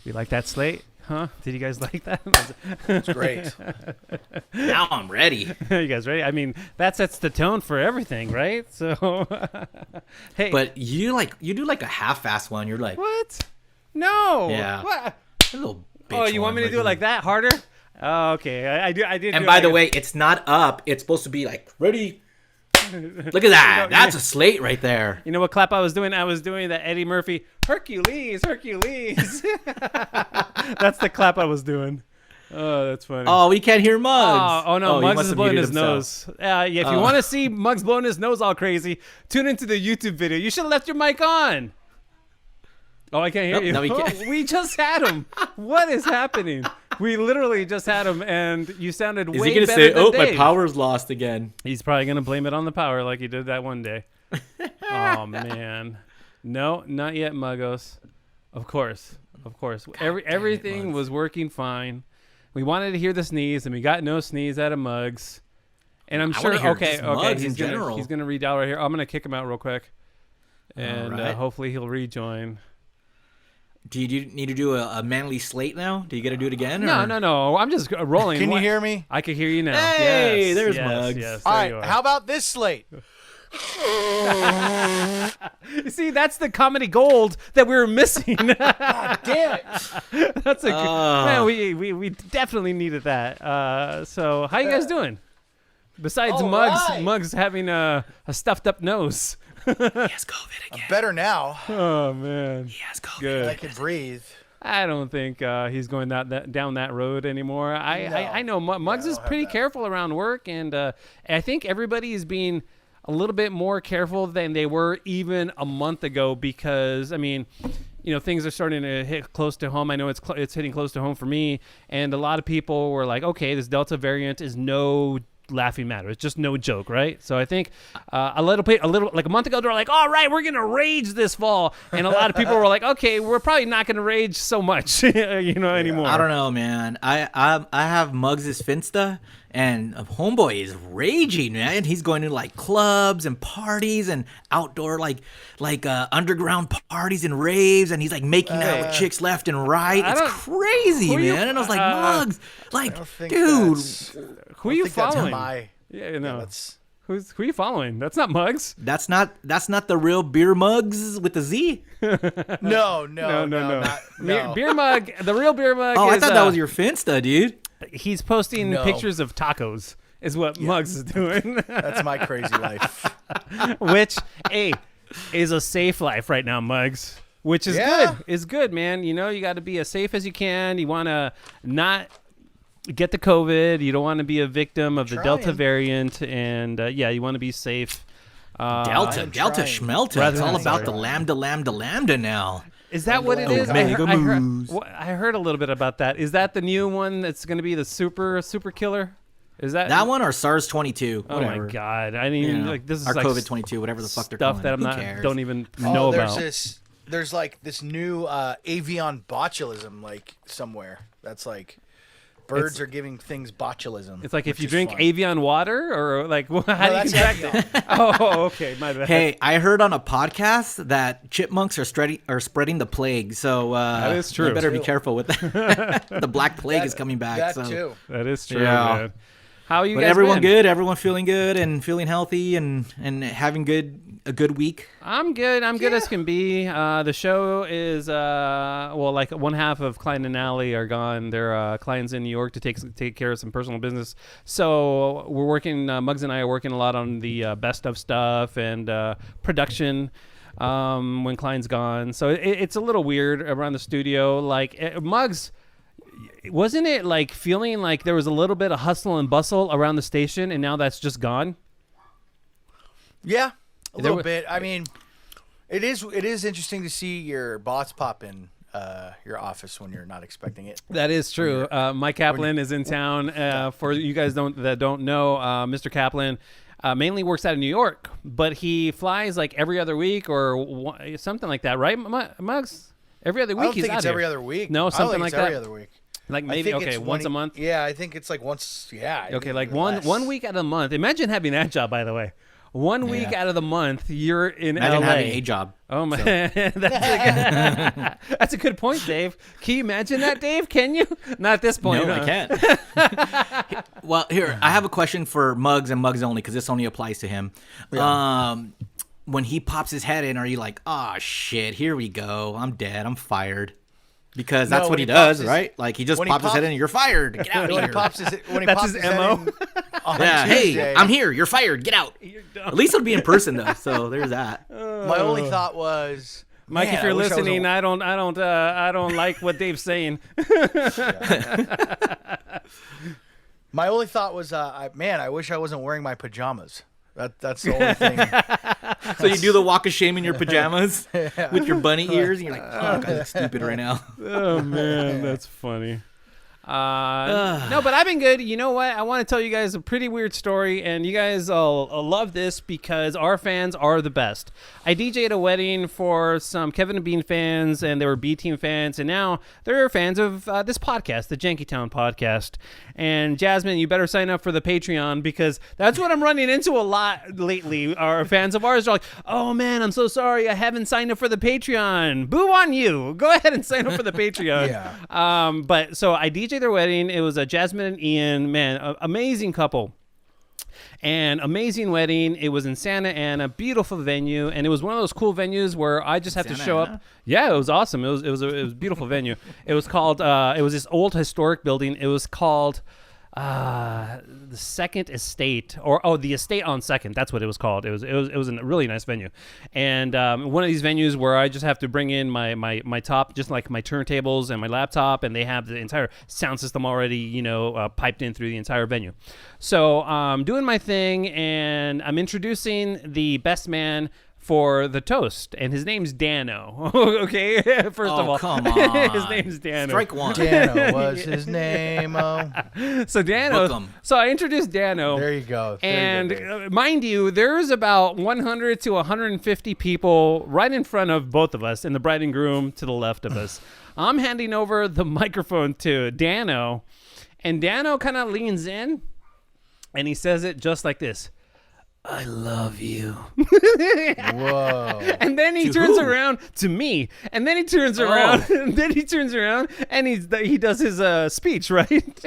You like that slate? Huh? Did you guys like that? It's great. Now I'm ready. You guys ready? I mean, that sets the tone for everything, right? So, hey. But you do like a half-ass one. You're like, What? No. Yeah. What? a little bitch. Oh, you want me to do it like that? Harder? Oh, okay. I did. And by the way, it's not up. It's supposed to be like, ready. Look at that. That's a slate right there. You know what clap I was doing? I was doing that Eddie Murphy, Hercules. That's the clap I was doing. Oh, that's funny. Oh, we can't hear Muggs. Oh no, he Muggs must is have blowing muted his himself. nose. Yeah, if you want to see Muggs blowing his nose all crazy, tune into the YouTube video. You should have left your mic on. Oh, I can't hear you. No, we can't. We just had him. What is happening? We literally just had him, and you sounded Is way he gonna better say, than "Oh, Dave." my power's lost again"? He's probably gonna blame it on the power, like he did that one day. Oh man, no, not yet, Muggos. Of course. Everything was working fine. We wanted to hear the sneeze, and we got no sneeze out of Muggs. And I'm sure. Okay, Muggs he's gonna read out right here. I'm gonna kick him out real quick, and right. hopefully he'll rejoin. Do you need to do a manly slate now? Do you got to do it again? No. I'm just rolling. Can you hear me? I can hear you now. Hey, yes, there's yes, Muggs. Yes, All there you right, are. how about this slate? You see, that's the comedy gold that we were missing. God damn it. That's a man. We definitely needed that. So how you guys doing? Besides All Muggs, right. Muggs having a stuffed up nose. He has COVID again. I'm better now. Oh man, He has COVID. good. I can breathe. I don't think he's going down that road anymore. I know Muggs is pretty careful around work, and I think everybody is being a little bit more careful than they were even a month ago because, I mean, you know, things are starting to hit close to home. I know it's hitting close to home for me, and a lot of people were like, okay, this Delta variant is no laughing matter. It's just no joke, right? So I think a little like a month ago, they were like, all right, we're going to rage this fall. And a lot of people were like, okay, we're probably not going to rage so much, anymore. I don't know, man. I have Muggs' Finsta, and homeboy is raging, man. He's going to like clubs and parties and outdoor like underground parties and raves, and he's like making out with chicks left and right. It's crazy, man. And I was like, Muggs, like, dude, who are you following? Who who are you following? That's not Muggs. that's not the real beer Muggs with the Z. No. Beer mug. The real beer mug. Oh, I is, thought that was your Finsta, dude. He's posting pictures of tacos. Is what Muggs is doing. That's my crazy life. Which, is a safe life right now, Muggs. Which is good. It's good, man. You know, you got to be as safe as you can. You want to not get the COVID. You don't want to be a victim of the Delta variant. And, you want to be safe. Delta Schmelta. It's all about the lambda now. Is that what it is? I heard a little bit about that. Is that the new one that's going to be the super killer? Is that one or SARS-22? Oh my God! I mean, this is or like COVID-22, whatever the fuck they're calling stuff that it. don't even know about. There's like this new avian botulism like somewhere. That's like birds are giving things botulism. It's like if you drink Avian water, or like how do you that's contract it? Oh, okay, my bad. Hey, I heard on a podcast that chipmunks are spreading the plague, so that is true. You better be careful with that. The Black Plague is coming back. That too. That is true, Yeah. man. How are you But guys everyone been? good? Everyone feeling good and feeling healthy and having a good week? I'm good. I'm good as can be. The show is like one half of Klein and Allie are gone. Their clients in New York to take care of some personal business. So we're working. Muggs and I are working a lot on the best of stuff and production. When Klein's gone, so it's a little weird around the studio. Like Muggs. Wasn't it like feeling like there was a little bit of hustle and bustle around the station, and now that's just gone? Yeah, a little bit. I mean, it is interesting to see your boss pop in your office when you're not expecting it. That is true. Mike Kaplan is in town. For you guys that don't know, Mr. Kaplan mainly works out of New York, but he flies like every other week or something like that, right, Muggs? Every other week I don't he's think out it's here. every other week. No, something I think like it's that. every other week. Like maybe once a month. Yeah, I think it's like once. Yeah. Okay, like one week out of the month. Imagine having that job, by the way. 1 week out of the month, you're in Imagine LA. having a job. Oh my, that's a good point, Dave. Can you imagine that, Dave? Can you? Not at this point. No, I can't. Well, here, I have a question for Muggs and Muggs only, because this only applies to him. Yeah. When he pops his head in, are you like, oh shit, here we go, I'm dead, I'm fired? Because that's what he does, right? Like, he just pops his head in and you're fired. Get out of here. That's his MO. Yeah, hey, I'm here. You're fired. Get out. At least it'll be in person though. So there's that. My only thought was, Mike, if you're listening, I don't like what Dave's saying. My only thought was, I wish I wasn't wearing my pajamas. That's the only thing. So you do the walk of shame in your pajamas with your bunny ears, and you're like, oh, God, that's stupid right now. Oh, man, that's funny. No, but I've been good. You know what? I want to tell you guys a pretty weird story, and you guys will love this because our fans are the best. I DJ'd a wedding for some Kevin and Bean fans, and they were B-Team fans, and now they're fans of this podcast, the Jankytown podcast. And Jasmine, you better sign up for the Patreon because that's what I'm running into a lot lately. Our fans of ours are like, oh, man, I'm so sorry. I haven't signed up for the Patreon. Boo on you. Go ahead and sign up for the Patreon. Yeah. But so I DJ'd their wedding. It was a Jasmine and Ian, man, amazing couple. And amazing wedding. It was in Santa Ana, beautiful venue, and it was one of those cool venues where I just have to show up. Yeah, it was awesome. It was a beautiful venue. It was called. It was this old historic building. It was called the Second Estate, or the Estate on Second. That's what it was called. It was a really nice venue, and one of these venues where I just have to bring in my top, just like my turntables and my laptop, and they have the entire sound system already, piped in through the entire venue. So I'm doing my thing, and I'm introducing the best man for the toast, and his name's Dano. Okay, first of all, come on. His name's Dano. Strike one. Dano was his name. So Dano. So I introduced Dano. There you go. And mind you, there's about 100 to 150 people right in front of both of us, and the bride and groom to the left of us. I'm handing over the microphone to Dano, and Dano kind of leans in, and he says it just like this. I love you. Whoa. And then he turns around to me. And then he turns around. And then he turns around and he does his speech, right?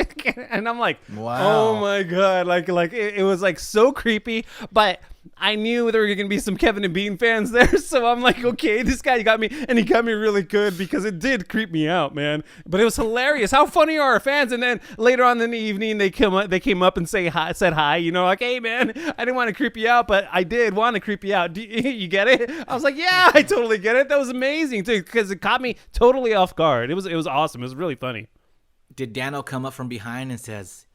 And I'm like, wow. Oh my God. Like it was like so creepy. But I knew there were going to be some Kevin and Bean fans there. So I'm like, okay, this guy got me. And he got me really good because it did creep me out, man. But it was hilarious. How funny are our fans? And then later on in the evening, they came up and said hi, like, hey, man, I didn't want to creep you out, but I did want to creep you out. You get it? I was like, yeah, I totally get it. That was amazing too, because it caught me totally off guard. It was awesome. It was really funny. Did Dano come up from behind and says,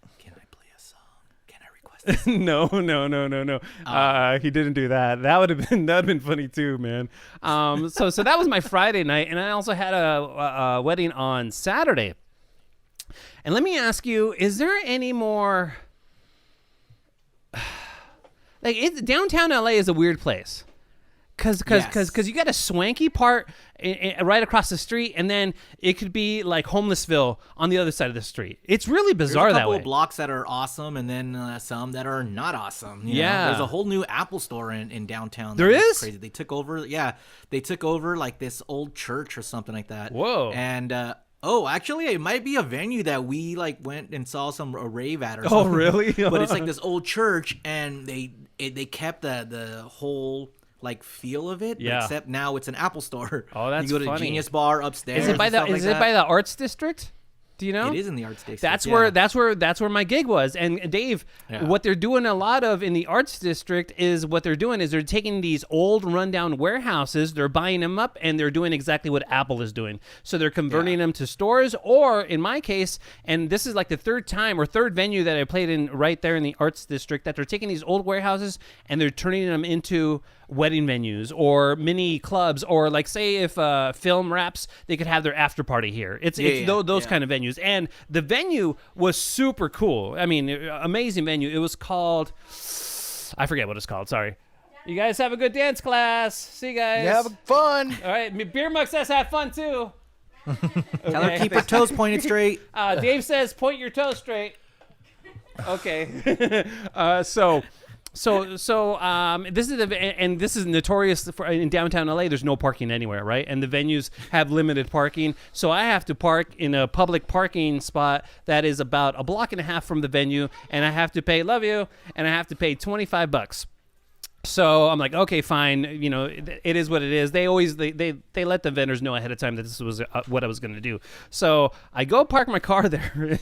No. He didn't do that. That would have been funny too, man. So that was my Friday night, and I also had a wedding on Saturday. And let me ask you: is there any more? Like, downtown LA is a weird place. Cause you got a swanky part right across the street, and then it could be like Homelessville on the other side of the street. It's really bizarre that way. There's a couple of blocks that are awesome, and then some that are not awesome. You know? There's a whole new Apple store in downtown. There is? Crazy. They took over like this old church or something like that. Whoa. And actually, it might be a venue that we like went and saw a rave at or something. Oh, really? But it's like this old church, and they kept the whole like feel of it, except now it's an Apple store. Oh, that's you go to funny. Genius Bar upstairs. Is it by the Arts District? Do you know? It is in the Arts District. That's where my gig was. And Dave, what they're doing a lot of in the Arts District is they're taking these old rundown warehouses, they're buying them up, and they're doing exactly what Apple is doing. So they're converting them to stores, or in my case, and this is like the third venue that I played in right there in the Arts District, that they're taking these old warehouses and they're turning them into wedding venues or mini clubs, or like say if film wraps, they could have their after party here. It's those kind of venues. And the venue was super cool. I mean, amazing venue. It was called, I forget what it's called. Sorry. You guys have a good dance class. See you guys. You have fun. All right. Beer Mug says have fun too. Tell her keep her toes pointed straight. Dave says point your toes straight. Okay. So This is and this is notorious for in downtown LA. There's no parking anywhere, right? And the venues have limited parking, so I have to park in a public parking spot that is about a block and a half from the venue, and I have to pay and I have to pay $25. So I'm like, okay, fine. You know, it is what it is. They always they let the vendors know ahead of time that this was what I was going to do. So I go park my car there,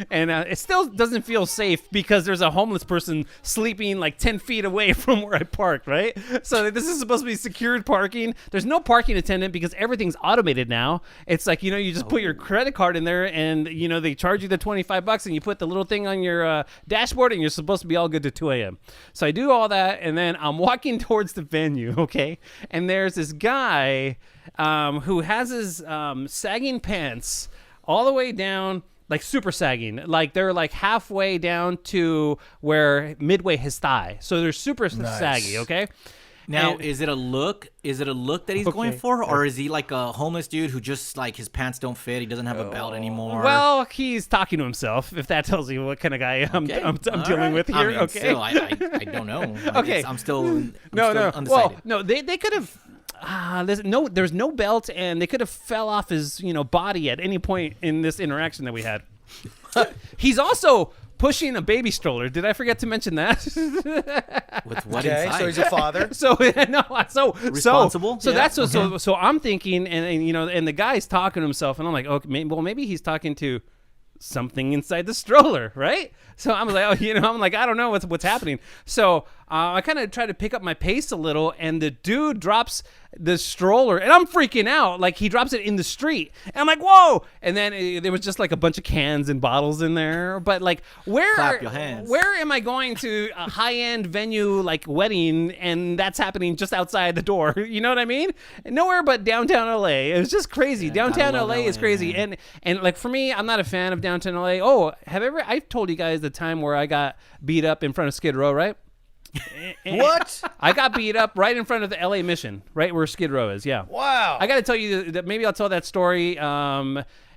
and it still doesn't feel safe because there's a homeless person sleeping like 10 feet away from where I parked. Right. So this is supposed to be secured parking. There's no parking attendant because everything's automated now. It's like, you know, you just put your credit card in there, and you know they charge you the $25, and you put the little thing on your dashboard, and you're supposed to be all good to 2 a.m. So I do all that, and then I'm walking towards the venue, okay? And there's this guy who has his sagging pants all the way down, like super sagging. Like they're like halfway down to where midway his thigh. So they're super saggy, okay? Now, is it a look? Is it a look that he's going for, or is he like a homeless dude who just like his pants don't fit? He doesn't have a belt anymore. Well, he's talking to himself. If that tells you what kind of guy I'm dealing with here. I mean, okay. Still, I don't know. Okay. I'm still undecided. Well, no, they could have. There's no belt, and they could have fell off his body at any point in this interaction that we had. He's also pushing a baby stroller. Did I forget to mention that? With what inside? So he's a father. Responsible. So that's so I'm thinking, and the guy's talking to himself, and I'm like, okay, maybe he's talking to something inside the stroller, right? So I'm like, I don't know what's happening. So I kind of try to pick up my pace a little, and the dude drops the stroller, and I'm freaking out. Like, he drops it in the street, and I'm like, whoa! And then there was just like a bunch of cans and bottles in there. But like, Clap your hands. where am I going to a high-end venue like wedding, and that's happening just outside the door? You know what I mean? Nowhere but downtown LA. It was just crazy. Downtown LA is crazy, man. and like for me, I'm not a fan of downtown LA. Oh, I've told you guys the time where I got beat up in front of Skid Row, right? What? I got beat up right in front of the LA Mission, right where Skid Row is. Yeah. Wow. I got to tell you that maybe I'll tell that story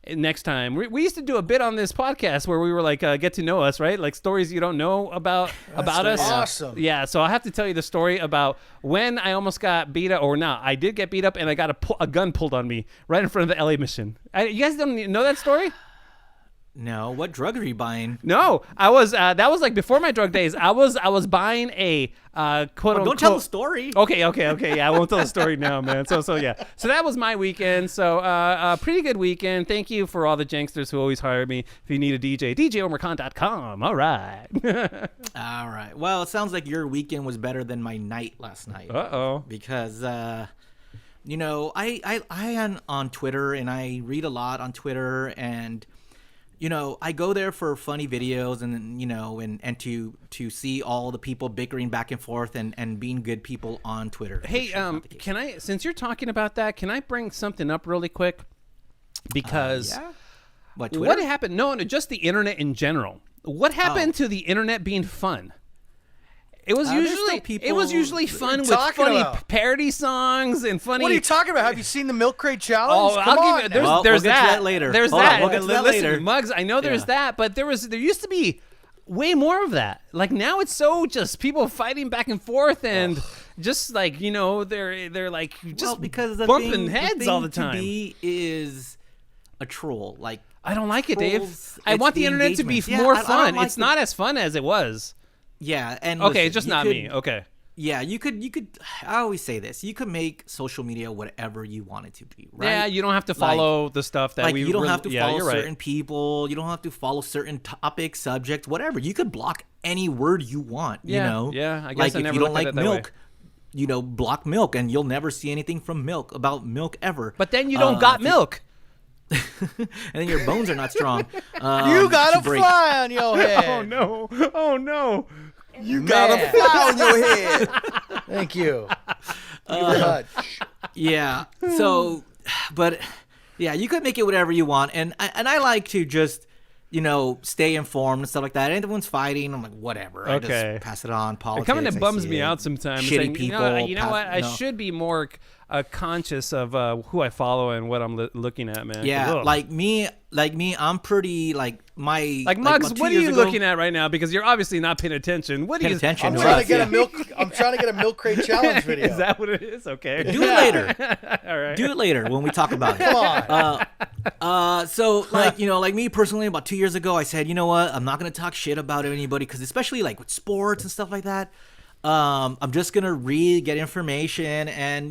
next time. We used to do a bit on this podcast where we were like, get to know us, right? Like stories you don't know about us. Awesome. Yeah. So I have to tell you the story about when I almost got beat up, or not. I did get beat up, and I got a gun pulled on me right in front of the LA Mission. You guys don't know that story? No, what drugs are you buying? No, I was. That was like before my drug days. I was buying a quote unquote. Don't tell the story. Okay. Yeah, I won't tell the story now, man. So yeah. So that was my weekend. So pretty good weekend. Thank you for all the janksters who always hire me. If you need a DJ, DJOmarcon.com. All right. All right. Well, it sounds like your weekend was better than my night last night. Uh-oh. Because I am on Twitter, and I read a lot on Twitter, and I go there for funny videos, and and to see all the people bickering back and forth and being good people on Twitter. Hey, can I, since you're talking about that, can I bring something up really quick? Because yeah? What happened? No, just the internet in general. What happened to the internet being fun? It was usually fun with funny parody songs and funny. What are you talking about? Have you seen the Milk Crate Challenge? Oh, Come on. There's we'll get to that later. There's Hold that. on, we'll get to that Listen, later. Muggs, I know there's that, but there used to be way more of that. Like now it's so just people fighting back and forth, and just like they're like just because bumping heads all the time. To be is a troll. Like I don't like it, Dave. trolls, I want the internet to be more I fun. don't like It's not as fun as it was. Yeah, and Okay, listen, it's just not me. Okay. Yeah, you could. I always say this: you could make social media whatever you want it to be, right? Yeah, you don't have to follow the stuff that you don't have to follow you're certain people. You don't have to follow certain topics, subjects, whatever. You could block any word you want. Yeah, I guess like I if never you don't looked at like it that milk, way. block milk, and you'll never see anything from milk about milk ever. But then you don't got milk. And then your bones are not strong. You got a fly on your head. Oh no. You got a fly on your head. Thank you. Very much. Yeah. So, but yeah, you could make it whatever you want, and I like to just stay informed and stuff like that. Anyone's fighting, I'm like, whatever. Okay. I just pass it on. Politics. It kind of bums me out sometimes. Shitty saying, people. You know what? I should be more conscious of who I follow and what I'm looking at, man. Yeah, like me, like me, I'm pretty like my like Muggs. about 2 What are years you ago- looking at right now? Because you're obviously not paying attention. What are Paying you? attention I'm to trying us, to get yeah. a milk. I'm trying to get a milk crate challenge video. Is that what it is? Okay. Do it later. All right. Do it later when we talk about it. Come on. So like, like me personally, about 2 years ago, I said, you know what? I'm not going to talk shit about anybody because especially like with sports and stuff like that. I'm just going to read, get information and,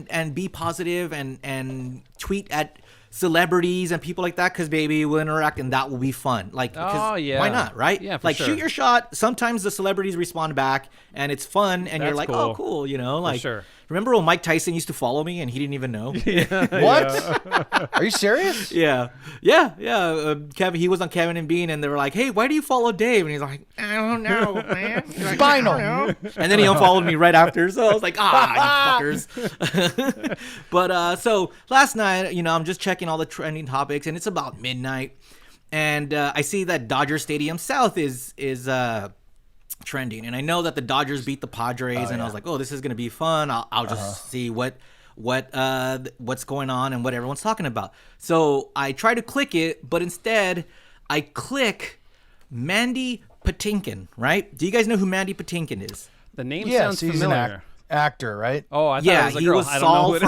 and be positive and tweet at celebrities and people like that because baby we'll interact and that will be fun. Like, Oh, yeah. why not, right? Yeah, for like sure. shoot your shot. Sometimes the celebrities respond back and it's fun and you're That's like, cool. oh, cool, like. sure. Remember when Mike Tyson used to follow me and he didn't even know? What? Are you serious? Yeah. Kevin, he was on Kevin and Bean, and they were like, "Hey, why do you follow Dave?" And he's like, "I don't know, man." He's like, Spinal. "I don't know." And then he unfollowed me right after, so I was like, "Ah, you fuckers." But so last night, I'm just checking all the trending topics, and it's about midnight, and I see that Dodger Stadium South is trending, and I know that the Dodgers beat the Padres, and I was like, "Oh, this is gonna be fun." I'll just see what's going on and what everyone's talking about. So I try to click it, but instead I click Mandy Patinkin. Right? Do you guys know who Mandy Patinkin is? The name Yes, sounds he's familiar. an actor, right? Oh, I thought it Yeah, was a he girl. was I don't know Saul who it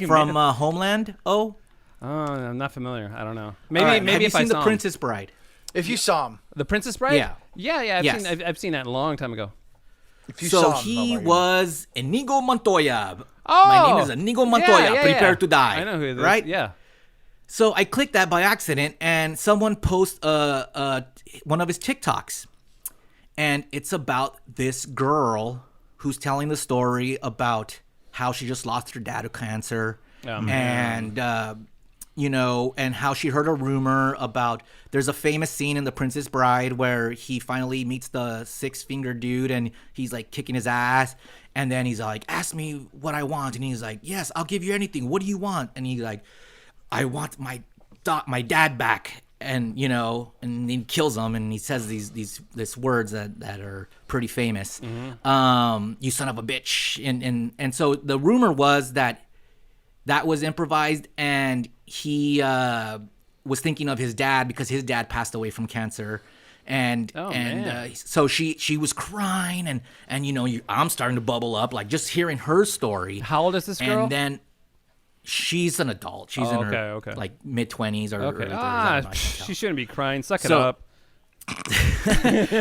is. from Homeland. Oh, I'm not familiar. I don't know. all Maybe right. maybe Have you if I seen saw The him. Princess Bride? If you saw him, The Princess Bride. Yeah. Yeah. Yes. I've seen that a long time ago. if you So saw him, he Omar, was Inigo Montoya. Oh, My name is Inigo Montoya. Yeah. Prepare to die. I know who it is. Right? Yeah. So I clicked that by accident, and someone posted one of his TikToks, and it's about this girl who's telling the story about how she just lost her dad to cancer, and and how she heard a rumor about. There's a famous scene in The Princess Bride where he finally meets the six-finger dude, and he's like kicking his ass, and then he's like, "Ask me what I want," and he's like, "Yes, I'll give you anything. What do you want?" And he's like, "I want my dad back," and and he kills him, and he says these words that are pretty famous. You son of a bitch, and so the rumor was that was improvised, and he was thinking of his dad because his dad passed away from cancer. And so she was crying, and I'm starting to bubble up, like just hearing her story. How old is this girl? And then she's an adult. She's in her like mid-20s or Okay. early 30s. I don't know, I can't She tell. shouldn't be crying. Suck it So- up.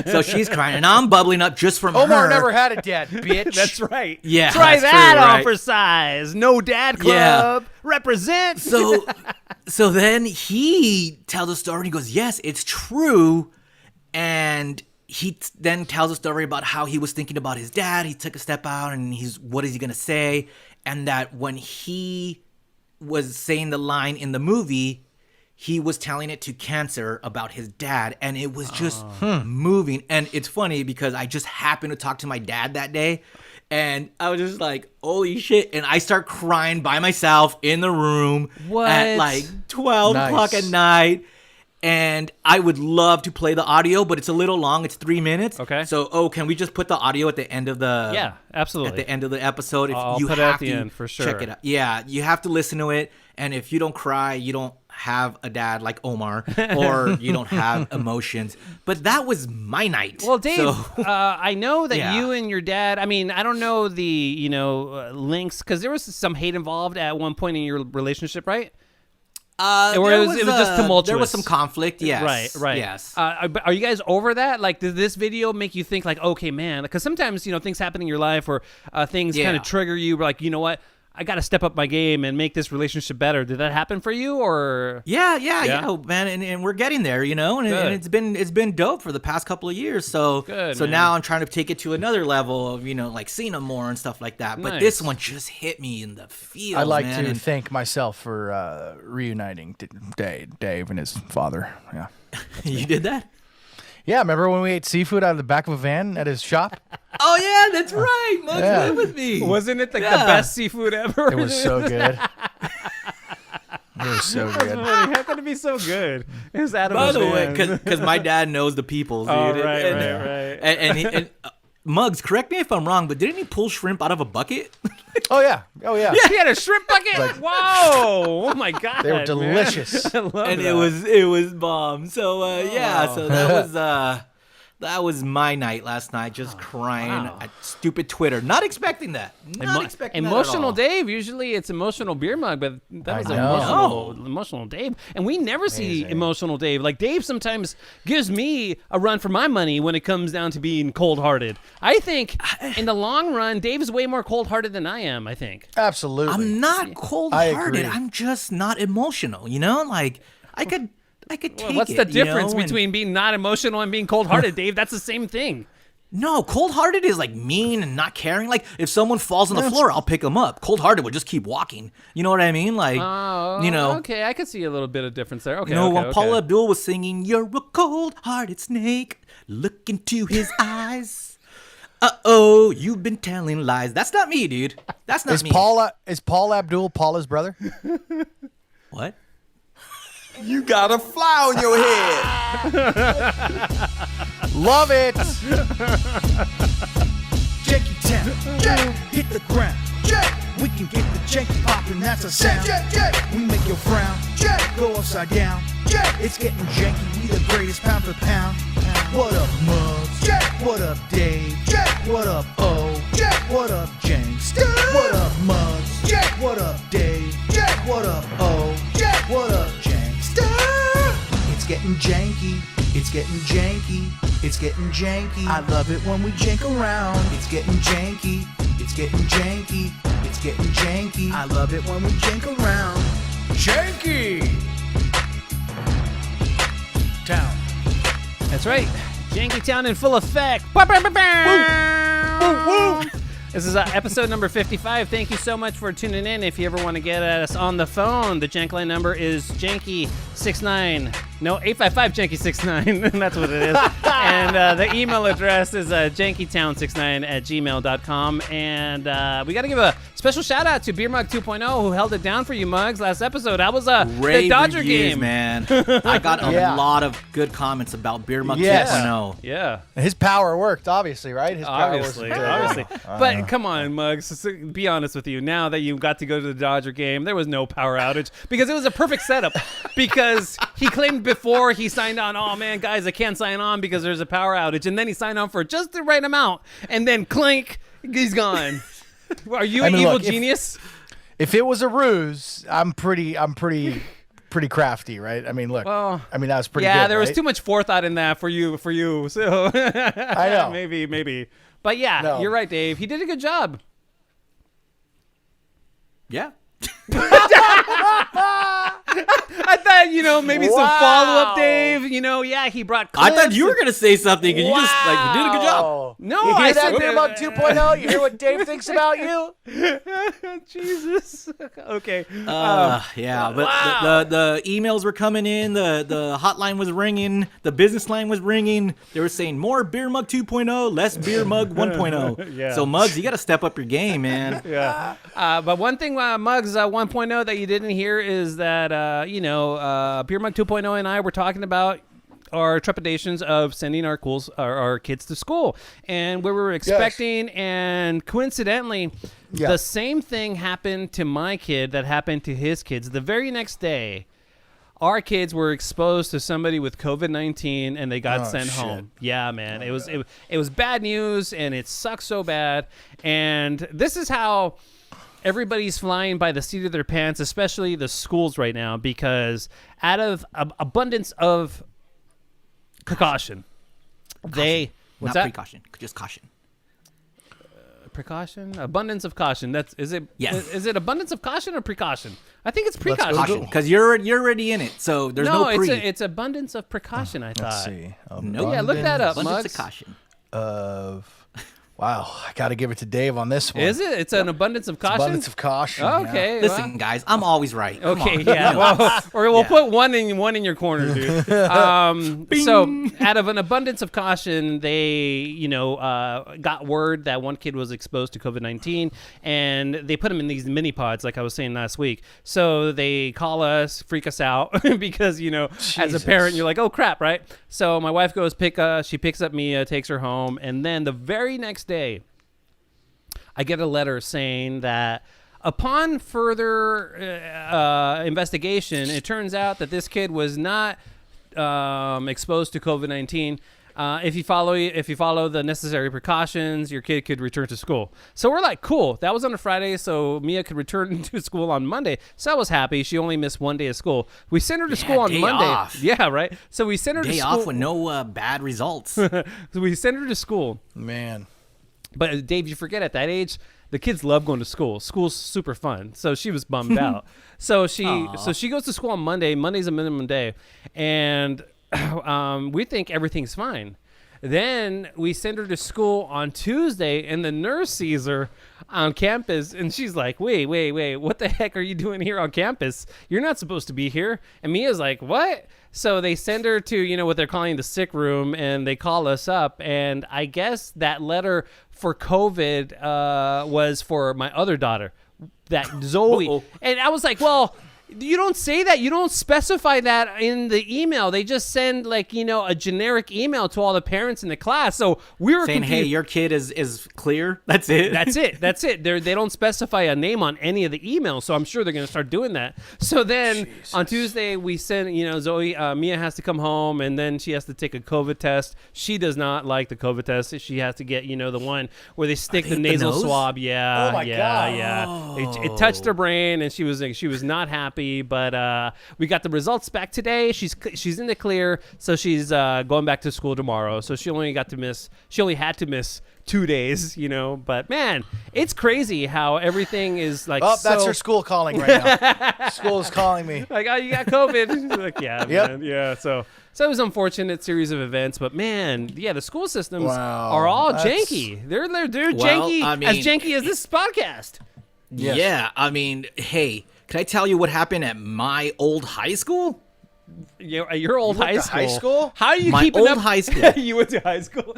So she's crying, and I'm bubbling up just from Omar her. never had a dad, bitch. That's right. Yeah, Try that's that true, on right? for size. No dad club. Represent. So then he tells a story. And he goes, "Yes, it's true," and he then tells a story about how he was thinking about his dad. He took a step out, and what is he gonna say? And that when he was saying the line in the movie, he was telling it to cancer about his dad, and it was just moving. And it's funny because I just happened to talk to my dad that day, and I was just like, holy shit. And I start crying by myself in the room at like 12 o'clock at night. And I would love to play the audio, but it's a little long. It's 3 minutes. Okay. So, can we just put the audio at the end of the... Yeah, absolutely. At the end of the episode. If I'll you put it have at the to end for sure. check it out. Yeah, you have to listen to it. And if you don't cry, you don't have a dad like Omar, or you don't have emotions. But that was my night. Well, Dave, So, I know that Yeah. you and your dad. I mean, I don't know the links because there was some hate involved at one point in your relationship, right? Or it was just tumultuous. There was some conflict, yes. Right. Yes. Are you guys over that? Like, did this video make you think, like, okay, man? Because sometimes, things happen in your life or things kind of trigger you. Like, you know what? I got to step up my game and make this relationship better. Did that happen for you, or? Yeah, man, and we're getting there, and it's been dope for the past couple of years. So Good, so man. now I'm trying to take it to another level of like seeing them more and stuff like that. But Nice. this one just hit me in the feels. I'd like man, to and- thank myself for reuniting Dave and his father. Yeah. You did that? Yeah, remember when we ate seafood out of the back of a van at his shop? Oh yeah, that's right. Muggs Yeah. went with me. Wasn't it the Yeah. best seafood ever? It was so good. It was so good. How could it be so good? It was out of By his the way, hands. because my dad knows the peoples, dude. Oh, right. And Muggs, correct me if I'm wrong, but didn't he pull shrimp out of a bucket? Oh yeah. He had a shrimp bucket. Whoa! Oh my god, They were delicious. Man. I love And that. it was bomb. So so that was my night last night, just crying at stupid Twitter. Not expecting that. Not expecting emotional that at all. Dave. Usually it's emotional beer mug, but that was know. emotional Dave. And we never see emotional Dave. Like Dave sometimes gives me a run for my money when it comes down to being cold-hearted. I think in the long run, Dave is way more cold-hearted than I am. I think. Absolutely. I'm not cold-hearted. agree. I'm just not emotional. You know, like I could take What's it, the difference and- between being not emotional and being cold-hearted, Dave? That's the same thing. No, cold-hearted is like mean and not caring. Like if someone falls on the floor, I'll pick them up. Cold-hearted would just keep walking. You know what I mean? Like, you know. Okay, I could see a little bit of difference there. Okay, You know, okay, when Paula Abdul was singing, "You're a cold-hearted snake, look into his eyes. Uh-oh, you've been telling lies." That's not me, dude. That's not me. Is Paul Abdul Paula's brother? What? You got a fly on your head. Love it. Janky Town, Jank, hit the ground. Jank, we can get the janky poppin', that's a sound. We make your frown, go upside down. It's getting janky, we the greatest pound for pound. What up, Muggs? What up, Dave? What up, O? What up, Janks? What up, Muggs? What up, Dave? What up, O? What up, Janks? It's getting janky, it's getting janky, it's getting janky. I love it when we jank around. It's getting janky, it's getting janky, it's getting janky. I love it when we jank around. Janky Town. That's right. Janky Town in full effect. This is episode number 55. Thank you so much for tuning in. If you ever want to get at us on the phone, the jank line number is janky69. No, 855-janky69. That's what it is. And the email address is jankytown69@gmail.com. And we got to give a special shout out to Beer Mug 2.0 who held it down for you, Mugs, last episode. That was the Rave Dodger reviews, game. man. I got a lot of good comments about Beer Mug Yes. 2.0. Yeah. His power worked, obviously, right? His power Obviously. was But come on, Muggs. Be honest with you. Now that you got to go to the Dodger game, there was no power outage because it was a perfect setup. Because he claimed before he signed on, oh man, guys, I can't sign on because there's a power outage, and then he signed on for just the right amount, and then clink, he's gone. Are you an evil genius? If it was a ruse, I'm pretty crafty, right? I mean, look. Well, I mean, that was pretty good. Yeah, there was right? too much forethought in that for you. So I know. maybe. But yeah, No. You're right, Dave. He did a good job. Yeah. I thought, maybe some follow-up, Dave. He brought I clips. thought you were going to say something, and you just, you did a good job. No, You hear I that, said Beer Mug 2.0? You hear what Dave thinks about you? Jesus. Okay. Yeah, but the emails were coming in, the hotline was ringing, the business line was ringing. They were saying more Beer Mug 2.0, less Beer Mug 1.0. Yeah. So Muggs, you got to step up your game, man. Yeah. But one thing, Muggs 1.0 that you didn't hear is that, Beer Mug 2.0 and I were talking about our trepidations of sending our kids to school, and we were expecting, and coincidentally, the same thing happened to my kid that happened to his kids. The very next day, our kids were exposed to somebody with COVID-19, and they got sent home. Yeah, man, it was bad news, and it sucks so bad. And this is how everybody's flying by the seat of their pants, especially the schools right now, because out of abundance of precaution. What's Not that? precaution, just caution. Precaution? Abundance of caution. Is it abundance of caution or precaution? I think it's precaution. Caution, because you're already in it, so there's no pre. it's abundance of precaution, I thought. Let's see. No. Yeah, look that up, Abundance Muggs. of caution. Of Wow, I got to give it to Dave on this one. Is it? It's an abundance of caution. Abundance of caution. Okay. Listen, guys, I'm always right. Come Okay, on. yeah. Well, or we'll put one in your corner, dude. So, out of an abundance of caution, they, got word that one kid was exposed to COVID-19, and they put him in these mini pods, like I was saying last week. So they call us, freak us out, because as a parent, you're like, oh crap, right? So my wife goes she picks up Mia, takes her home, and then the very next day, I get a letter saying that upon further investigation, it turns out that this kid was not exposed to COVID-19. If you follow the necessary precautions, your kid could return to school. So we're like, cool. That was on a Friday, so Mia could return to school on Monday. So I was happy. She only missed one day of school. We sent her to school on Monday. Off. Yeah, right. So we sent her to Day school. off with no bad results. So we sent her to school. Man. But Dave, you forget at that age, the kids love going to school. School's super fun. So she was bummed out. So she goes to school on Monday. Monday's a minimum day, and we think everything's fine. Then we send her to school on Tuesday, and the nurse sees her on campus, and she's like, wait, what the heck are you doing here on campus? You're not supposed to be here. And Mia's like, what? So they send her to, what they're calling the sick room, and they call us up. And I guess that letter for COVID was for my other daughter, that Zoe. Uh-oh. And I was like, well, you don't say that. You don't specify that in the email. They just send a generic email to all the parents in the class. So we were saying, confused. hey, your kid is clear. That's it. That's it. They don't specify a name on any of the emails. So I'm sure they're going to start doing that. So then on Tuesday we send, Zoe, Mia has to come home, and then she has to take a COVID test. She does not like the COVID test. She has to get, the one where they stick the nasal swab. Yeah. Oh my God. Yeah. It touched her brain, and she was not happy. But we got the results back today. She's in the clear, so she's going back to school tomorrow. So she only had to miss 2 days, But man, it's crazy how everything is like. Oh, that's her school calling right now. School's calling me. Like, oh, you got COVID. Like, yeah, Yep. man, yeah. So it was an unfortunate series of events, but man, yeah, the school systems Wow, are all that's- janky. They're janky, I mean- as janky as this podcast. Yes. Yeah, I mean, hey, can I tell you what happened at my old high school? Your old went high to school. high school? How are you My keeping old up? high school. You went to high school.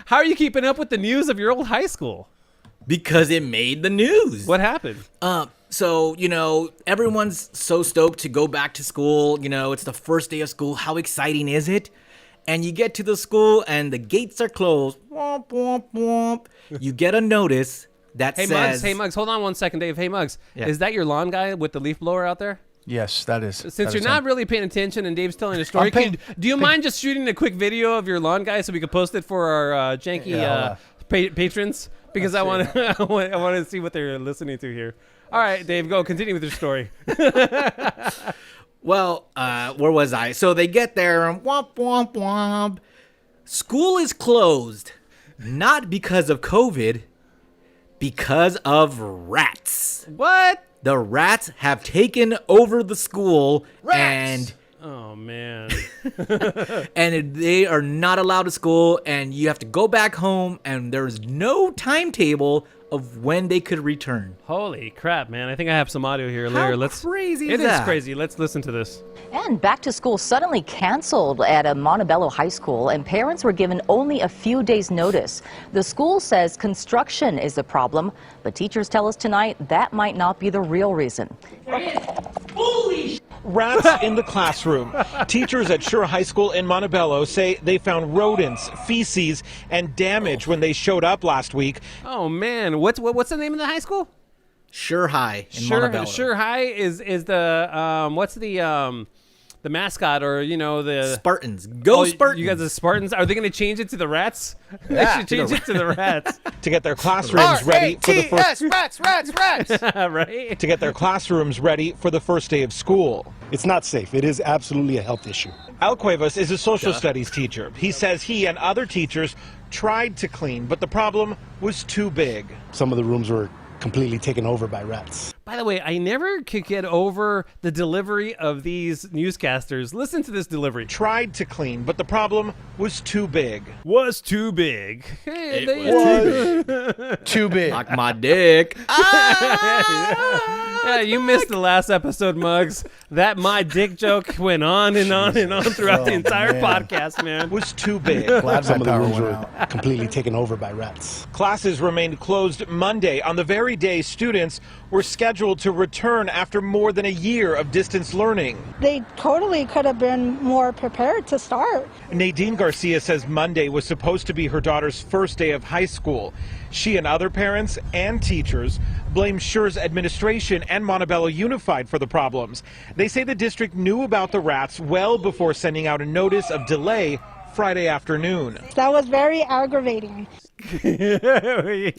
How are you keeping up with the news of your old high school? Because it made the news. What happened? So, everyone's so stoked to go back to school. It's the first day of school. How exciting is it? And you get to the school and the gates are closed. Womp, womp, womp. You get a notice that says... Hey, Muggs, hold on one second, Dave. Hey, Muggs, Yeah. is that your lawn guy with the leaf blower out there? Yes, that is. Since you're not really paying attention and Dave's telling a story, do you mind just shooting a quick video of your lawn guy so we can post it for our janky patrons? Because I want to see what they're listening to here. All right, Dave, go continue with your story. Well, where was I? So they get there and womp, womp, womp. School is closed. Not because of COVID, because of rats. What? The rats have taken over the school. Rats! Oh man. And they are not allowed to school, and you have to go back home, and there's no timetable of when they could return. Holy crap, man. I think I have some audio here. How Let's crazy It is is that? crazy. Let's listen to this. And back to school suddenly canceled at a Montebello high school, and parents were given only a few days' notice. The school says construction is the problem, but teachers tell us tonight that might not be the real reason. Rats in the classroom. Teachers at Sure High School in Montebello say they found rodents, feces, and damage when they showed up last week. Oh man, what's the name of the high school? Sure High in Montebello. Sure High is the what's the mascot, or the Spartans. Go Spartans. You guys are Spartans. Are they going to change it to the rats? They Yeah, should change it to the rats. To get their classrooms ready for the first rats. Right? to get their classrooms ready for the first day of school. It's not safe. It is absolutely a health issue. Al Cuevas is a social studies teacher. He says he and other teachers tried to clean, but the problem was too big. Some of the rooms were completely taken over by rats. By the way, I never could get over the delivery of these newscasters. Listen to this delivery. Tried to clean, but the problem was too big. Was too big. Hey, Too big. Like my dick. Yeah, you missed the last episode, Muggs. That my dick joke went on and on and on throughout the entire podcast, man. Was too big. Glad Some my of the power rooms went were out. completely taken over by rats. Classes remained closed Monday on the very day students were scheduled to return after more than a year of distance learning. They totally could have been more prepared to start. Nadine Garcia says Monday was supposed to be her daughter's first day of high school. She and other parents and teachers blame Schur's administration and Montebello Unified for the problems. They say the district knew about the rats well before sending out a notice of delay Friday afternoon. That was very aggravating. Wait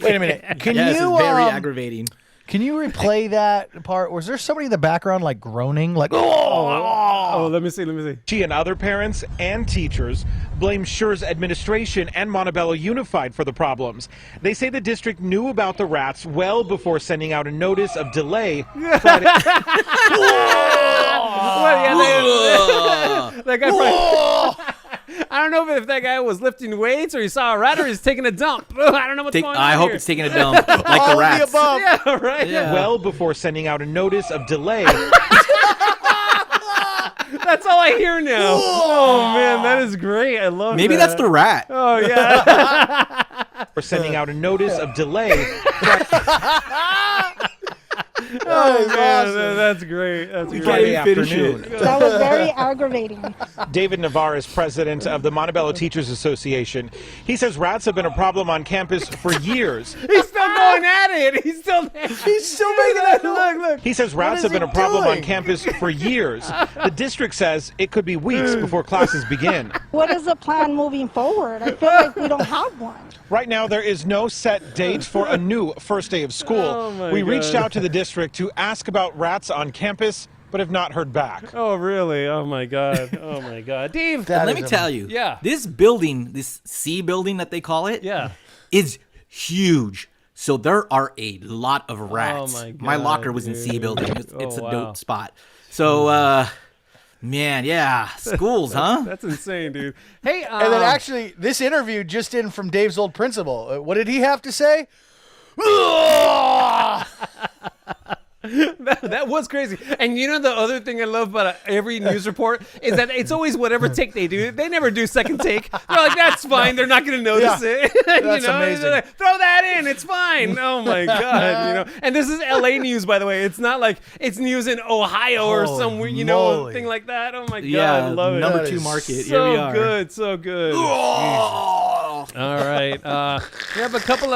a minute. Can Yes, you it's very aggravating. Can you replay that part? Was there somebody in the background like groaning, like Oh, let me see. She and other parents and teachers blame Schur's administration and Montebello Unified for the problems. They say the district knew about the rats well before sending out a notice of delay Friday. That guy probably, I don't know if that guy was lifting weights or he saw a rat or he's taking a dump. I don't know what's going on I hope here. it's taking a dump like all the of the rats. above. Yeah, right. Yeah. Well before sending out a notice of delay That's all I hear now. Oh man, that is great. I love Maybe that. that's the rat. Oh yeah. for sending out a notice of delay. Oh man, that's great. That's great. Friday can't even finish afternoon. That was very aggravating. David Navarre is president of the Montebello Teachers Association. He says rats have been a problem on campus for years. He's still going at it. He's still making that. Look. He says rats have been a problem on campus for years. The district says it could be weeks before classes begin. What is the plan moving forward? I feel like we don't have one. Right now, there is no set date for a new first day of school. Oh, my We reached God. out to the district to ask about rats on campus, but have not heard back. Oh really? Oh my god. Oh my god. Dave. That Let is me tell you. Yeah. This building, this C building that they call it, Yeah. is huge. So there are a lot of rats. my My God, locker was in C dude. building. It's Oh, a wow. dope spot. So, man, yeah, schools, huh? That's insane, dude. Hey, And then actually, this interview just in from Dave's old principal. What did he have to say? that was crazy. And you know the other thing I love about every news report is that it's always whatever take they do. They never do second take. They're like, that's fine. They're not going to notice it. That's amazing. They're like, throw that in. It's fine. Oh my god. And this is LA news, by the way. It's not like it's news in Ohio or Holy somewhere. moly. Thing like that. Oh my god. Yeah, I love it. number That 2 is market. Here we So are. good, so good. All right, we have a couple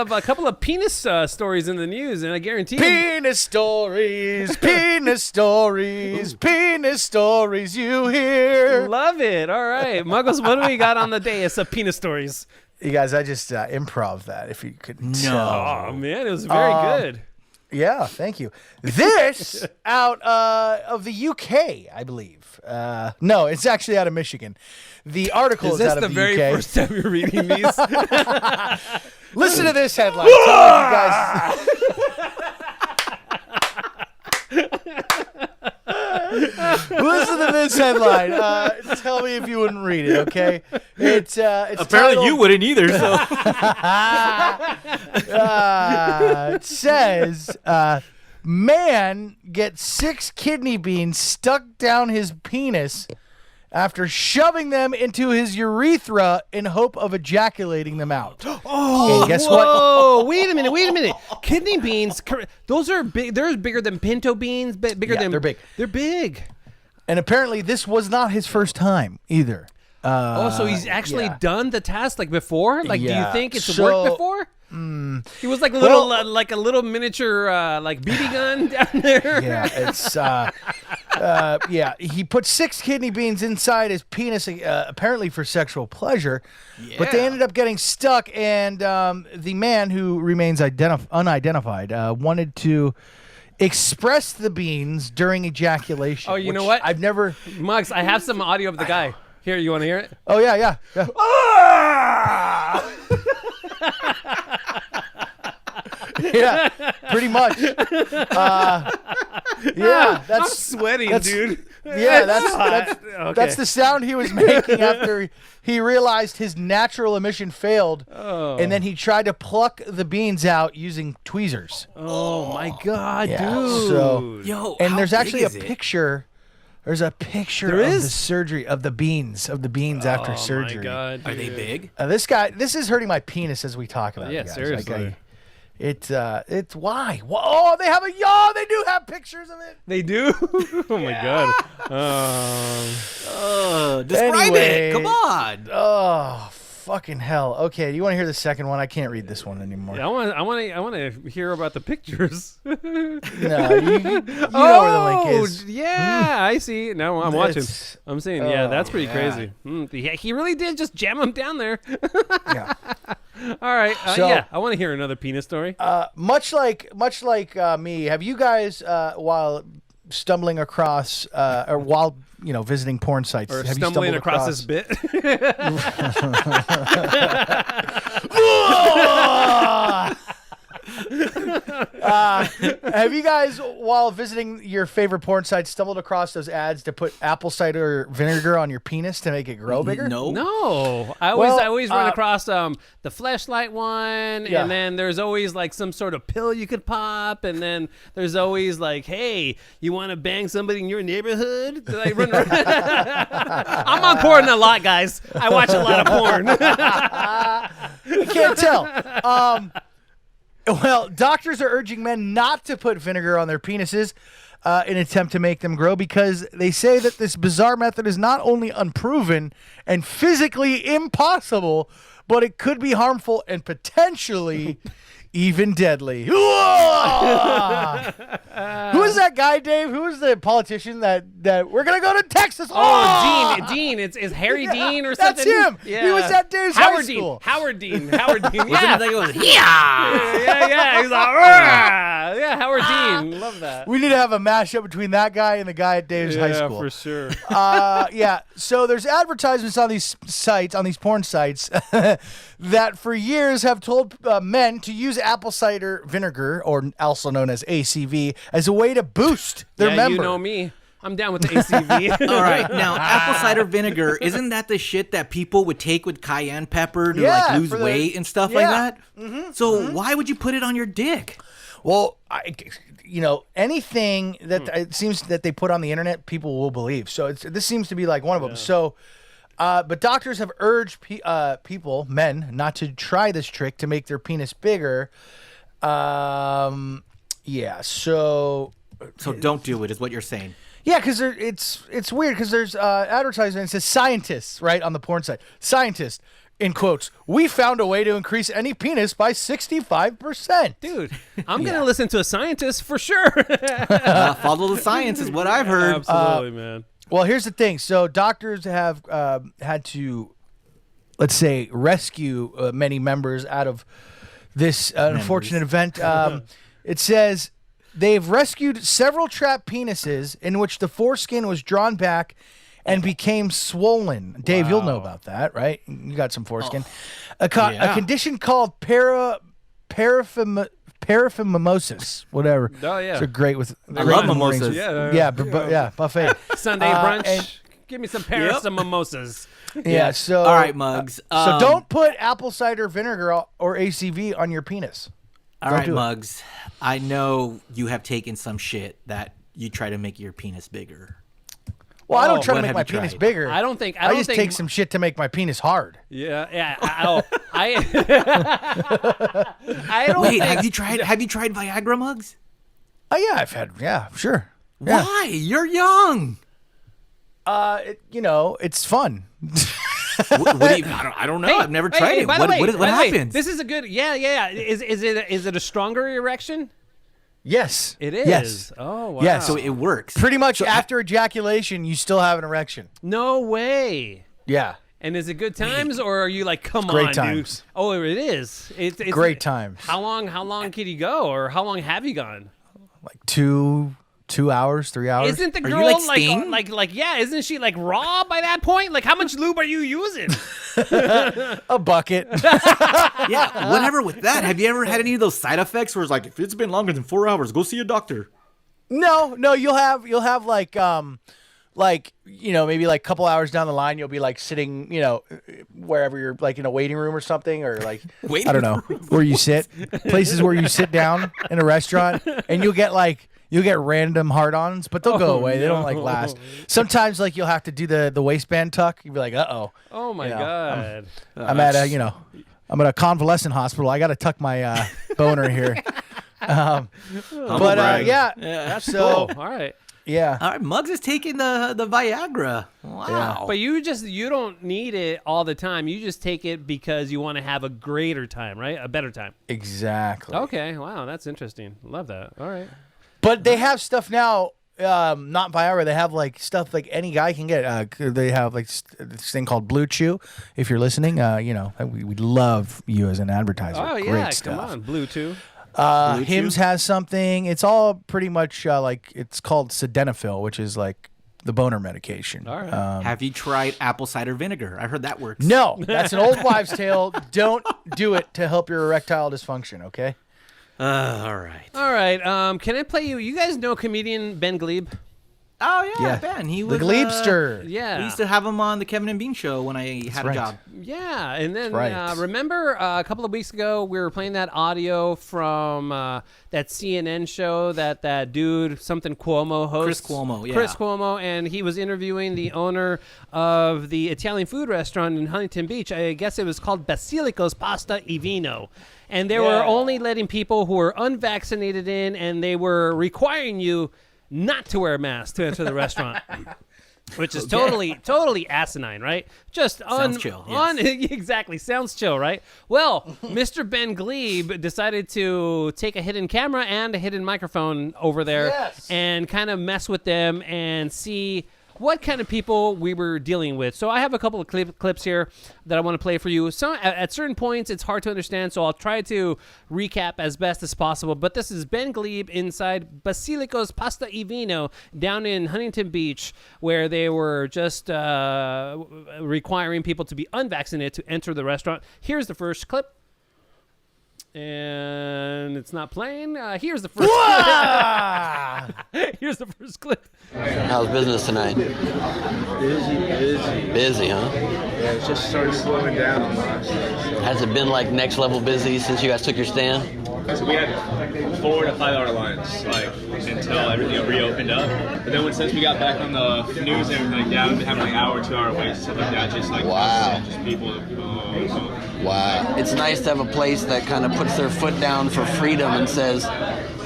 of penis stories in the news, and I guarantee you, Penis stories, penis stories, penis stories you hear. love it. All right, Muggles, what do we got on the dais of penis stories? You guys, I just improv that, if you could tell. Oh man, it was very good. Yeah, thank you. This out of the UK, I believe. No, it's actually out of Michigan. The article Is is this out of the the very UK. first time you're reading these? Listen to this headline. Tell me if you guys. Listen to this headline. Tell me if you wouldn't read it, okay? It's Apparently titled, you wouldn't either. So it says, man gets 6 kidney beans stuck down his penis after shoving them into his urethra in hope of ejaculating them out. Oh, and guess what? Whoa! Wait a minute. Kidney beans, those are big. They're bigger than pinto beans. Bigger Yeah, than they're big. They're big. And apparently this was not his first time either. So he's actually yeah. done the task like before. Like, do Yeah. you think it's So- worked before? He was like a little, like a little miniature, like BB gun down there. Yeah, it's yeah. He put 6 kidney beans inside his penis, apparently for sexual pleasure, but they ended up getting stuck. And the man, who remains unidentified, wanted to express the beans during ejaculation. Oh, you know which what? I've never. Muggs, I have some audio of the guy. Here, you want to hear it? Oh yeah. Yeah, pretty much. Yeah, I'm sweating, dude. Yeah, that's the sound he was making after he realized his natural emission failed, and then he tried to pluck the beans out using tweezers. Oh my God, Yeah, dude! Yo, and how there's big actually a is it? picture. There's a picture There of is? the surgery of the beans after surgery. Oh my God, Are they dude. big? This is hurting my penis as we talk about Yeah, it. Guys. seriously. It's why? They they do have pictures of it. They do? Oh my God. Describe Anyway. it. Come on. Oh, fucking hell. Okay, do you want to hear the second one? I can't read this one anymore. Yeah, I want to hear about the pictures. No, you know where the link is. Yeah, I see. Now I'm watching. It's- I'm seeing. Yeah, that's pretty crazy. He really did just jam him down there. Yeah. All right. So- Yeah, I want to hear another penis story. Much like me, have you guys while stumbling across or while visiting porn sites, or have you stumbling stumbled across this bit. Have you guys, while visiting your favorite porn sites, stumbled across those ads to put apple cider vinegar on your penis to make it grow bigger? No. No, I always run across the fleshlight one, Yeah. and then there's always like some sort of pill you could pop, and then there's always like, hey, you want to bang somebody in your neighborhood? Did I run around? I'm on porn a lot, guys. I watch a lot of porn. You can't tell. Well, doctors are urging men not to put vinegar on their penises in an attempt to make them grow because they say that this bizarre method is not only unproven and physically impossible, but it could be harmful and potentially even deadly. Who is that guy, Dave? Who is the politician that we're gonna go to Texas? Oh, Dean. It's Harry Dean or something. That's him. Yeah. He was at Dave's Howard high school. Howard Dean. Yeah. They go, yeah. Yeah. He's like, "Rah!" Yeah, Howard Dean. Love that. We need to have a mashup between that guy and the guy at Dave's high Yeah, school. for sure. Yeah. So there's advertisements on these sites, on these porn sites, that for years have told men to use apple cider vinegar, or also known as ACV, as a way to boost their member. You know me. I'm down with the ACV. All right, now apple cider vinegar, isn't that the shit that people would take with cayenne pepper to Yeah, like lose for the- weight and stuff like that? So why would you put it on your dick? Well, anything that it seems that they put on the internet, people will believe. So this seems to be like one of them. So, but doctors have urged men, not to try this trick to make their penis bigger. Yeah. So don't do it, is what you're saying. yeah, because it's weird because there's advertisement that says scientists right on the porn site. Scientists. In quotes, we found a way to increase any penis by 65%. Dude, I'm going to listen to a scientist for sure. Follow the science is what I've heard. Absolutely, man. Well, here's the thing. So doctors have had to, let's say, rescue many members out of this unfortunate event. It says they've rescued several trapped penises in which the foreskin was drawn back and became swollen. Dave, you'll know about that, right? You got some foreskin. A condition called paraphimosis, whatever. Oh, yeah. So great with. I love mimosas. Yeah. Buffet. Sunday brunch. and- Give me some Paris and mimosas. Yeah. So All right, Muggs. So don't put apple cider vinegar or ACV on your penis. All right, do it. Muggs. I know you have taken some shit that you try to make your penis bigger. Well, I don't try to what make have my you penis tried? bigger. I just take think some shit to make my penis hard. Yeah. I don't Wait, think, have you tried Viagra, Muggs? Oh yeah, I've had. Yeah, sure. Yeah. Why? You're young. It's fun. What do you, I don't know. Hey, I've never tried it. By the way, What happens? This is a good. Yeah. Is it a stronger erection? Yes, It is. Yes. Oh wow. Yes. So it works. Pretty much after ejaculation, you still have an erection. No way. Yeah. And is it good times, or are you like, come Great on, times. dude? Oh, it is. It's Great times. How long can you go, or how long have you gone? Like 2 hours, 3 hours. Isn't the Are you girl like Sting? like yeah? Isn't she like raw by that point? Like, how much lube are you using? A bucket. Yeah, whatever with that. Have you ever had any of those side effects where it's like, if it's been longer than 4 hours, go see a doctor? No, you'll have like maybe like a couple hours down the line, you'll be like sitting, wherever you're, like in a waiting room or something, or like I don't know where you sit, places where you sit down in a restaurant, and you'll get random hard-ons, but they'll go away. They don't like last. Sometimes like you'll have to do the waistband tuck. You'll be like, oh my god, I'm at I'm at a convalescent hospital. I got to tuck my boner here. Yeah, that's so cool. All right. Yeah. All right, Muggs is taking the Viagra. Wow. Yeah. But you don't need it all the time. You just take it because you want to have a greater time, right? A better time. Exactly. Okay. Wow, that's interesting. Love that. All right. But they have stuff now, not Viagra. They have like stuff like any guy can get. They have like this thing called Blue Chew. If you're listening, we'd love you as an advertiser. Oh, Great yeah. stuff. Come on. Blue Chew. Hims has something. It's all pretty much like it's called sildenafil, which is like the boner medication. All right. Have you tried apple cider vinegar? I heard that works. No, that's an old wives' tale. Don't do it to help your erectile dysfunction. Okay. All right. All right. Can I play you? You guys know comedian Ben Gleib? Oh, yeah, Ben. He was the Gleibster. Yeah. We used to have him on the Kevin and Bean show when I had a job. Yeah, and then right. Remember a couple of weeks ago we were playing that audio from that CNN show that dude something Cuomo hosts. Chris Cuomo, yeah. Chris Cuomo, and he was interviewing the owner of the Italian food restaurant in Huntington Beach. I guess it was called Basilico's Pasta e Vino. And they were only letting people who were unvaccinated in, and they were requiring you not to wear a mask to enter the restaurant, which is totally asinine, right? Just sounds chill. Yes. Exactly, sounds chill, right? Well, Mr. Ben Gleib decided to take a hidden camera and a hidden microphone over there and kind of mess with them and see what kind of people we were dealing with. So I have a couple of clips here that I want to play for you. So at certain points, it's hard to understand, so I'll try to recap as best as possible. But this is Ben Gleib inside Basilico's Pasta e Vino down in Huntington Beach, where they were just requiring people to be unvaccinated to enter the restaurant. Here's the first clip. And it's not playing. Here's the first clip. Here's the first clip. How's business tonight? Busy, huh? Yeah, it just started slowing down a lot. Has it been like next level busy since you guys took your stand? So we had 4 to 5 hour lines, like until everything reopened up. But then since we got back on the news and everything like that, we've been having like hour, 2 hour waits, stuff like that. Just like just people. Wow. It's nice to have a place that kind of puts their foot down for freedom and says,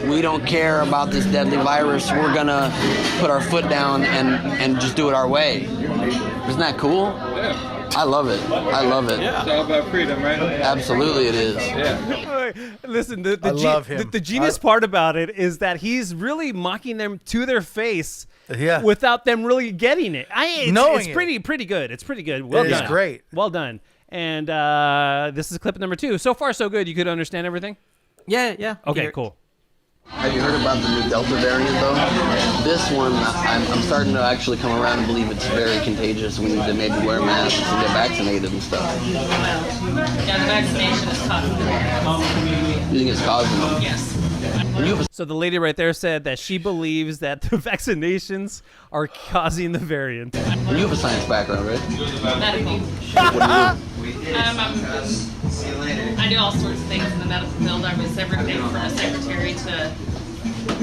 we don't care about this deadly virus. We're gonna put our foot down and just do it our way. Isn't that cool? Yeah. I love it. I love it. Yeah. It's all about freedom, right? Absolutely it is. Yeah. Listen, I love him. The genius part about it is that he's really mocking them to their face Yeah. without them really getting it. It's it. pretty good. It's pretty good. Well done. It's great. Well done. And this is clip number 2. So far, so good. You could understand everything? Yeah. Okay, cool. Have you heard about the new Delta variant, though? This one, I'm starting to actually come around and believe it's very contagious. We need to maybe wear masks and get vaccinated and stuff. Yeah, the vaccination is causing them. You think it's causing them? Yes. So the lady right there said that she believes that the vaccinations are causing the variant. And you have a science background, right? Medical. What do you do? I do all sorts of things in the medical field. I was everything from a secretary to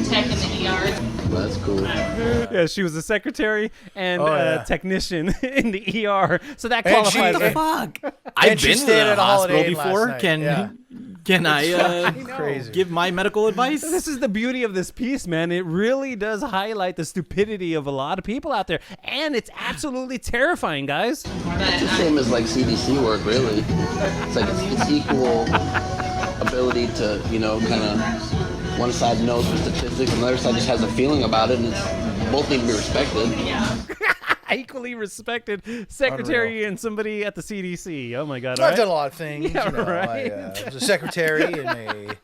tech in the ER. Well, that's cool. Yeah, she was a secretary and technician in the ER. So that And qualifies. she- her. Fuck. I've she been stayed to at a a Holiday hospital Inn last before. night. Can I Crazy. give my medical advice? This is the beauty of this piece, man. It really does highlight the stupidity of a lot of people out there. And it's absolutely terrifying, guys. It's the same as like CDC work, really. It's like it's equal ability to, kind of one side knows the statistics and the other side just has a feeling about it, and both need to be respected. Equally respected secretary and somebody at the CDC. Oh my God! I've done a lot of things. Yeah, you know, right. I was a secretary in a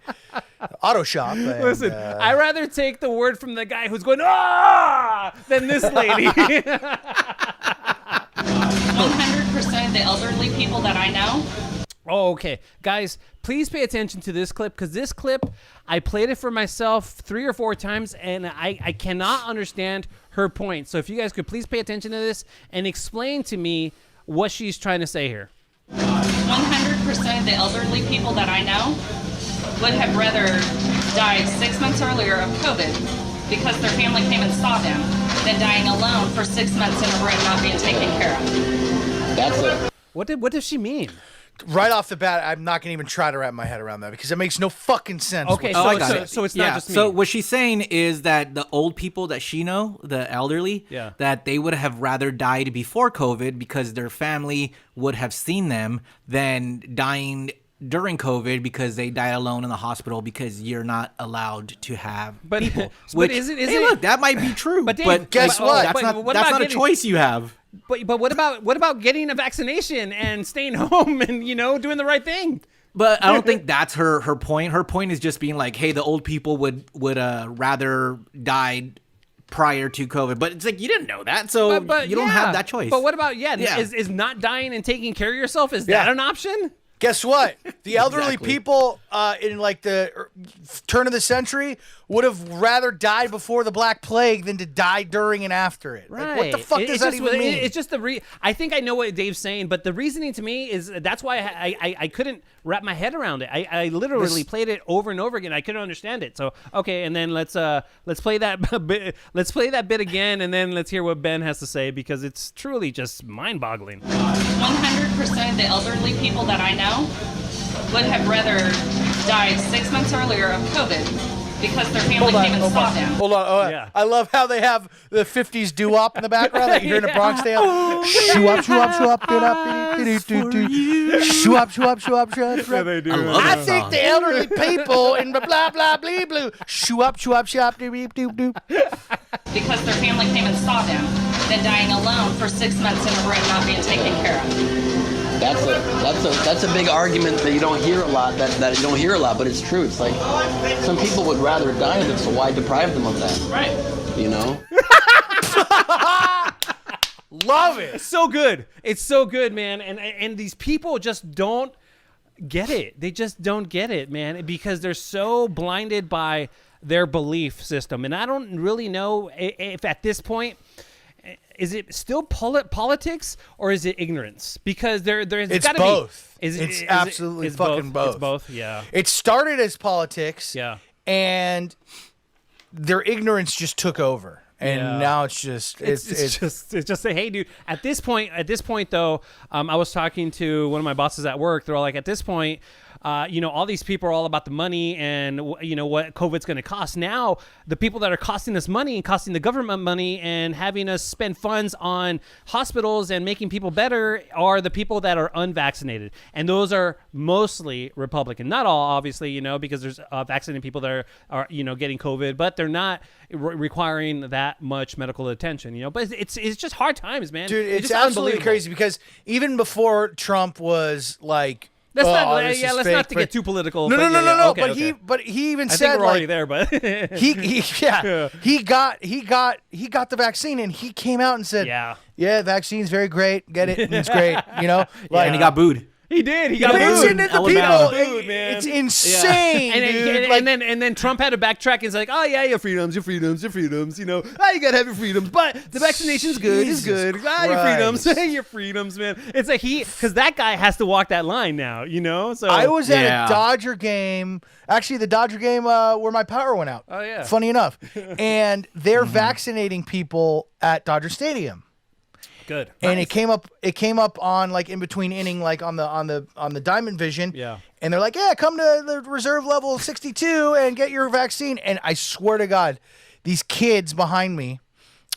auto shop. And, Listen, I'd rather take the word from the guy who's going "ah" than this lady. 100% 100% of the elderly people that I know. Oh, okay. Guys, please pay attention to this clip, because this clip, I played it for myself 3 or 4 times, and I cannot understand her point. So if you guys could please pay attention to this and explain to me what she's trying to say here. 100% of the elderly people that I know would have rather died 6 months earlier of COVID because their family came and saw them than dying alone for 6 months in a room not being taken care of. That's it. What does she mean? Right off the bat, I'm not going to even try to wrap my head around that because it makes no fucking sense. Okay, so it's not just me. So what she's saying is that the old people that she know, the elderly, that they would have rather died before COVID because their family would have seen them than dying during COVID because they died alone in the hospital because you're not allowed to have people. But look, that might be true. But, Dave, guess what? That's not a choice you have. But what about getting a vaccination and staying home and doing the right thing? But I don't think that's her point. Her point is just being like, hey, the old people would rather die prior to COVID. But it's like you didn't know that, so but you don't have that choice. But what about is not dying and taking care of yourself? Is that an option? Guess what? The elderly people in like the turn of the century would have rather died before the Black Plague than to die during and after it. Right. Like, what the fuck does that even mean? It's just I think I know what Dave's saying, but the reaning to me is that's why I couldn't wrap my head around it. I literally played it over and over again. I couldn't understand it. So okay, and then let's play that bit. Let's play that bit again, and then let's hear what Ben has to say because it's truly just mind-boggling. 100% of the elderly people that I know would have rather died 6 months earlier of COVID because their family came and saw them. Hold on. Yeah. I love how they have the 50s doo-wop in the background that you hear in the Bronx Tale. Shoo-up, shoo-up, shoo-up, do-up, shoo-up, shoo-up, shoo-up, shoo-up. Yeah, they do. I think the elderly people in blah, blah, blah, blee, blue. Shoo-up, shoo-up, shoo-up, doop. Because their family came and saw them than dying alone for 6 months in a room not being taken care of. That's a big argument that you don't hear a lot. That you don't hear a lot, but it's true. It's like some people would rather die than, so why deprive them of that? Right. You know. Love it. So good. It's so good, man. And these people just don't get it. They just don't get it, man, because they're so blinded by their belief system. And I don't really know if at this point, is it still politics or is it ignorance? Because there's it's gotta both. Be. It's absolutely fucking both. It's both. Yeah. It started as politics. Yeah. And their ignorance just took over. And now it's just hey, dude. At this point though, I was talking to one of my bosses at work. They're all like, at this point, all these people are all about the money and what COVID's going to cost. Now, the people that are costing us money and costing the government money and having us spend funds on hospitals and making people better are the people that are unvaccinated, and those are mostly Republican. Not all, obviously, because there's vaccinated people that are getting COVID, but they're not requiring that much medical attention. But it's just hard times, man. Dude, it's just absolutely crazy because even before Trump was like. Let's not to get too political. No. Okay. But he even I said think we're already there. But he got the vaccine and he came out and said, yeah, vaccine's very great. Get it, it's great. And he got booed. He did. He got booed. Booed, man. It's insane, dude. And then Trump had to backtrack. He's like, oh yeah, your freedoms. You gotta have your freedoms, but the vaccination's good. It's good. Your freedoms, man. It's like because that guy has to walk that line now. So I was at a Dodger game. Actually, the Dodger game where my power went out. Oh yeah. Funny enough, and they're vaccinating people at Dodger Stadium. Good. And it came up on like in between inning, like on the Diamond Vision. Yeah. And they're like, yeah, come to the reserve level 62 and get your vaccine. And I swear to God, these kids behind me,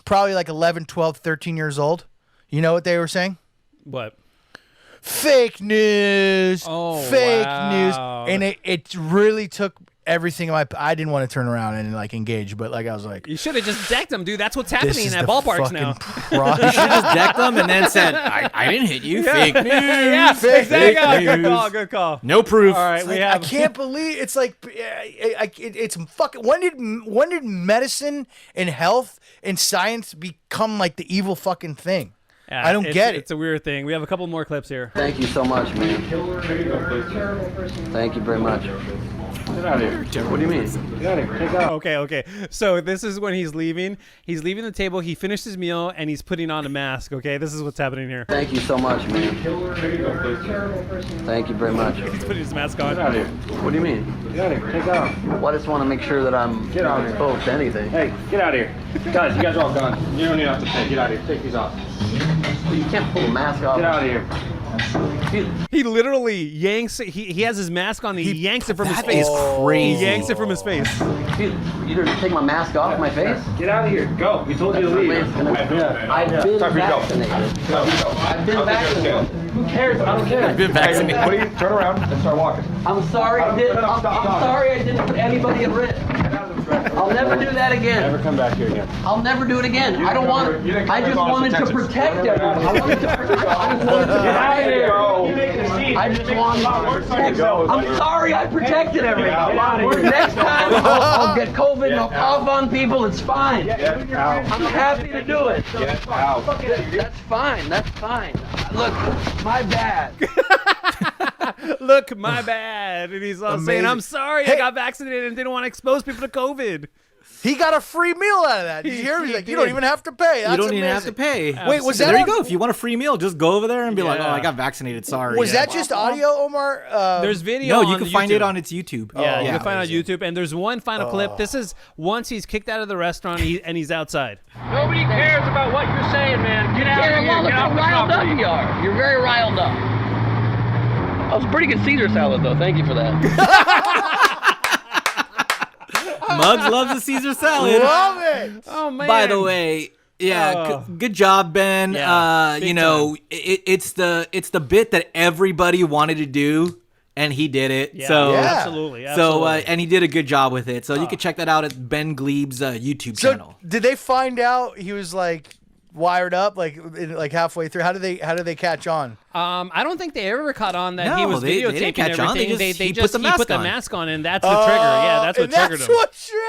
probably like 11, 12, 13 years old. You know what they were saying? What? Fake news. Oh, fake wow. news. And it really took everything. I didn't want to turn around and like engage, but like I was like, you should have just decked them, dude. That's what's happening at ballparks now. You should have just decked them and then said, I didn't hit you. Fake news. Yeah, fake news. Good call. No proof. All right, I can't believe it's like it's fucking. When did medicine and health and science become like the evil fucking thing? Yeah, I don't get it. It's a weird thing. We have a couple more clips here. Thank you so much, man. Thank you very much. Get out of here. What do you mean? Get out of here. Take out. Okay. So this is when he's leaving. He's leaving the table. He finished his meal and he's putting on a mask. Okay, this is what's happening here. Thank you so much, man. Thank you very much. He's putting his mask on. Get out of here. What do you mean? Get out of here. Take out. Well, I just want to make sure that I'm not exposed to anything. Hey, get out of here. Guys, you guys are all gone. You don't even have to pay. Get out of here. Take these off. You can't pull a mask off. Get out of here. He literally yanks. He has his mask on. He yanks it from his face. Crazy. He yanks it from his face. Dude, you gonna take my mask off my face? Get out of here. Go. We told you to leave. I've been vaccinated. I've been vaccinated. Who cares? I don't care. I've been vaccinated. What do you turn around and start walking? I'm sorry. I'm sorry I didn't put anybody at risk. I'll never do that again. Never come back here again. I'll never do it again. I don't want. I just wanted to protect everyone. I wanted to protect. I just wanted to Get out of here. I just wanted to protect. I'm sorry I protected everyone. Next time I'll get COVID and I'll cough on people. It's fine. I'm happy to do it. That's fine. That's fine. Look, my bad. Look, my bad. And he's all saying, I'm sorry I got vaccinated and didn't want to expose people to COVID. He got a free meal out of that. Did you hear? He's like, you don't even have to pay. That's You don't even amazing. have to pay. Wait, was that there you on- go. If you want a free meal, just go over there and be like, "Oh, I got vaccinated. Sorry." Was that just audio, Omar? There's video. No, you on can find it YouTube. on its YouTube. Yeah, you can find it on YouTube. And there's one final clip. This is once he's kicked out of the restaurant and he's outside. Nobody cares about what you're saying, man. Get out of here. Look how riled up you are. You're very riled up. That was a pretty good Caesar salad, though. Thank you for that. Muggs loves a Caesar salad. Love it. Oh man! By the way, yeah, good job, Ben. Yeah, You know, it's the bit that everybody wanted to do, and he did it. Yeah, so absolutely. So and he did a good job with it. So you can check that out at Ben Gleib's YouTube channel. Did they find out he was like wired up, like halfway through? How did they catch on? I don't think they ever caught on that No, he was they videotaping didn't catch on. everything. He put the mask on, and that's the trigger. Yeah, that's what triggered him.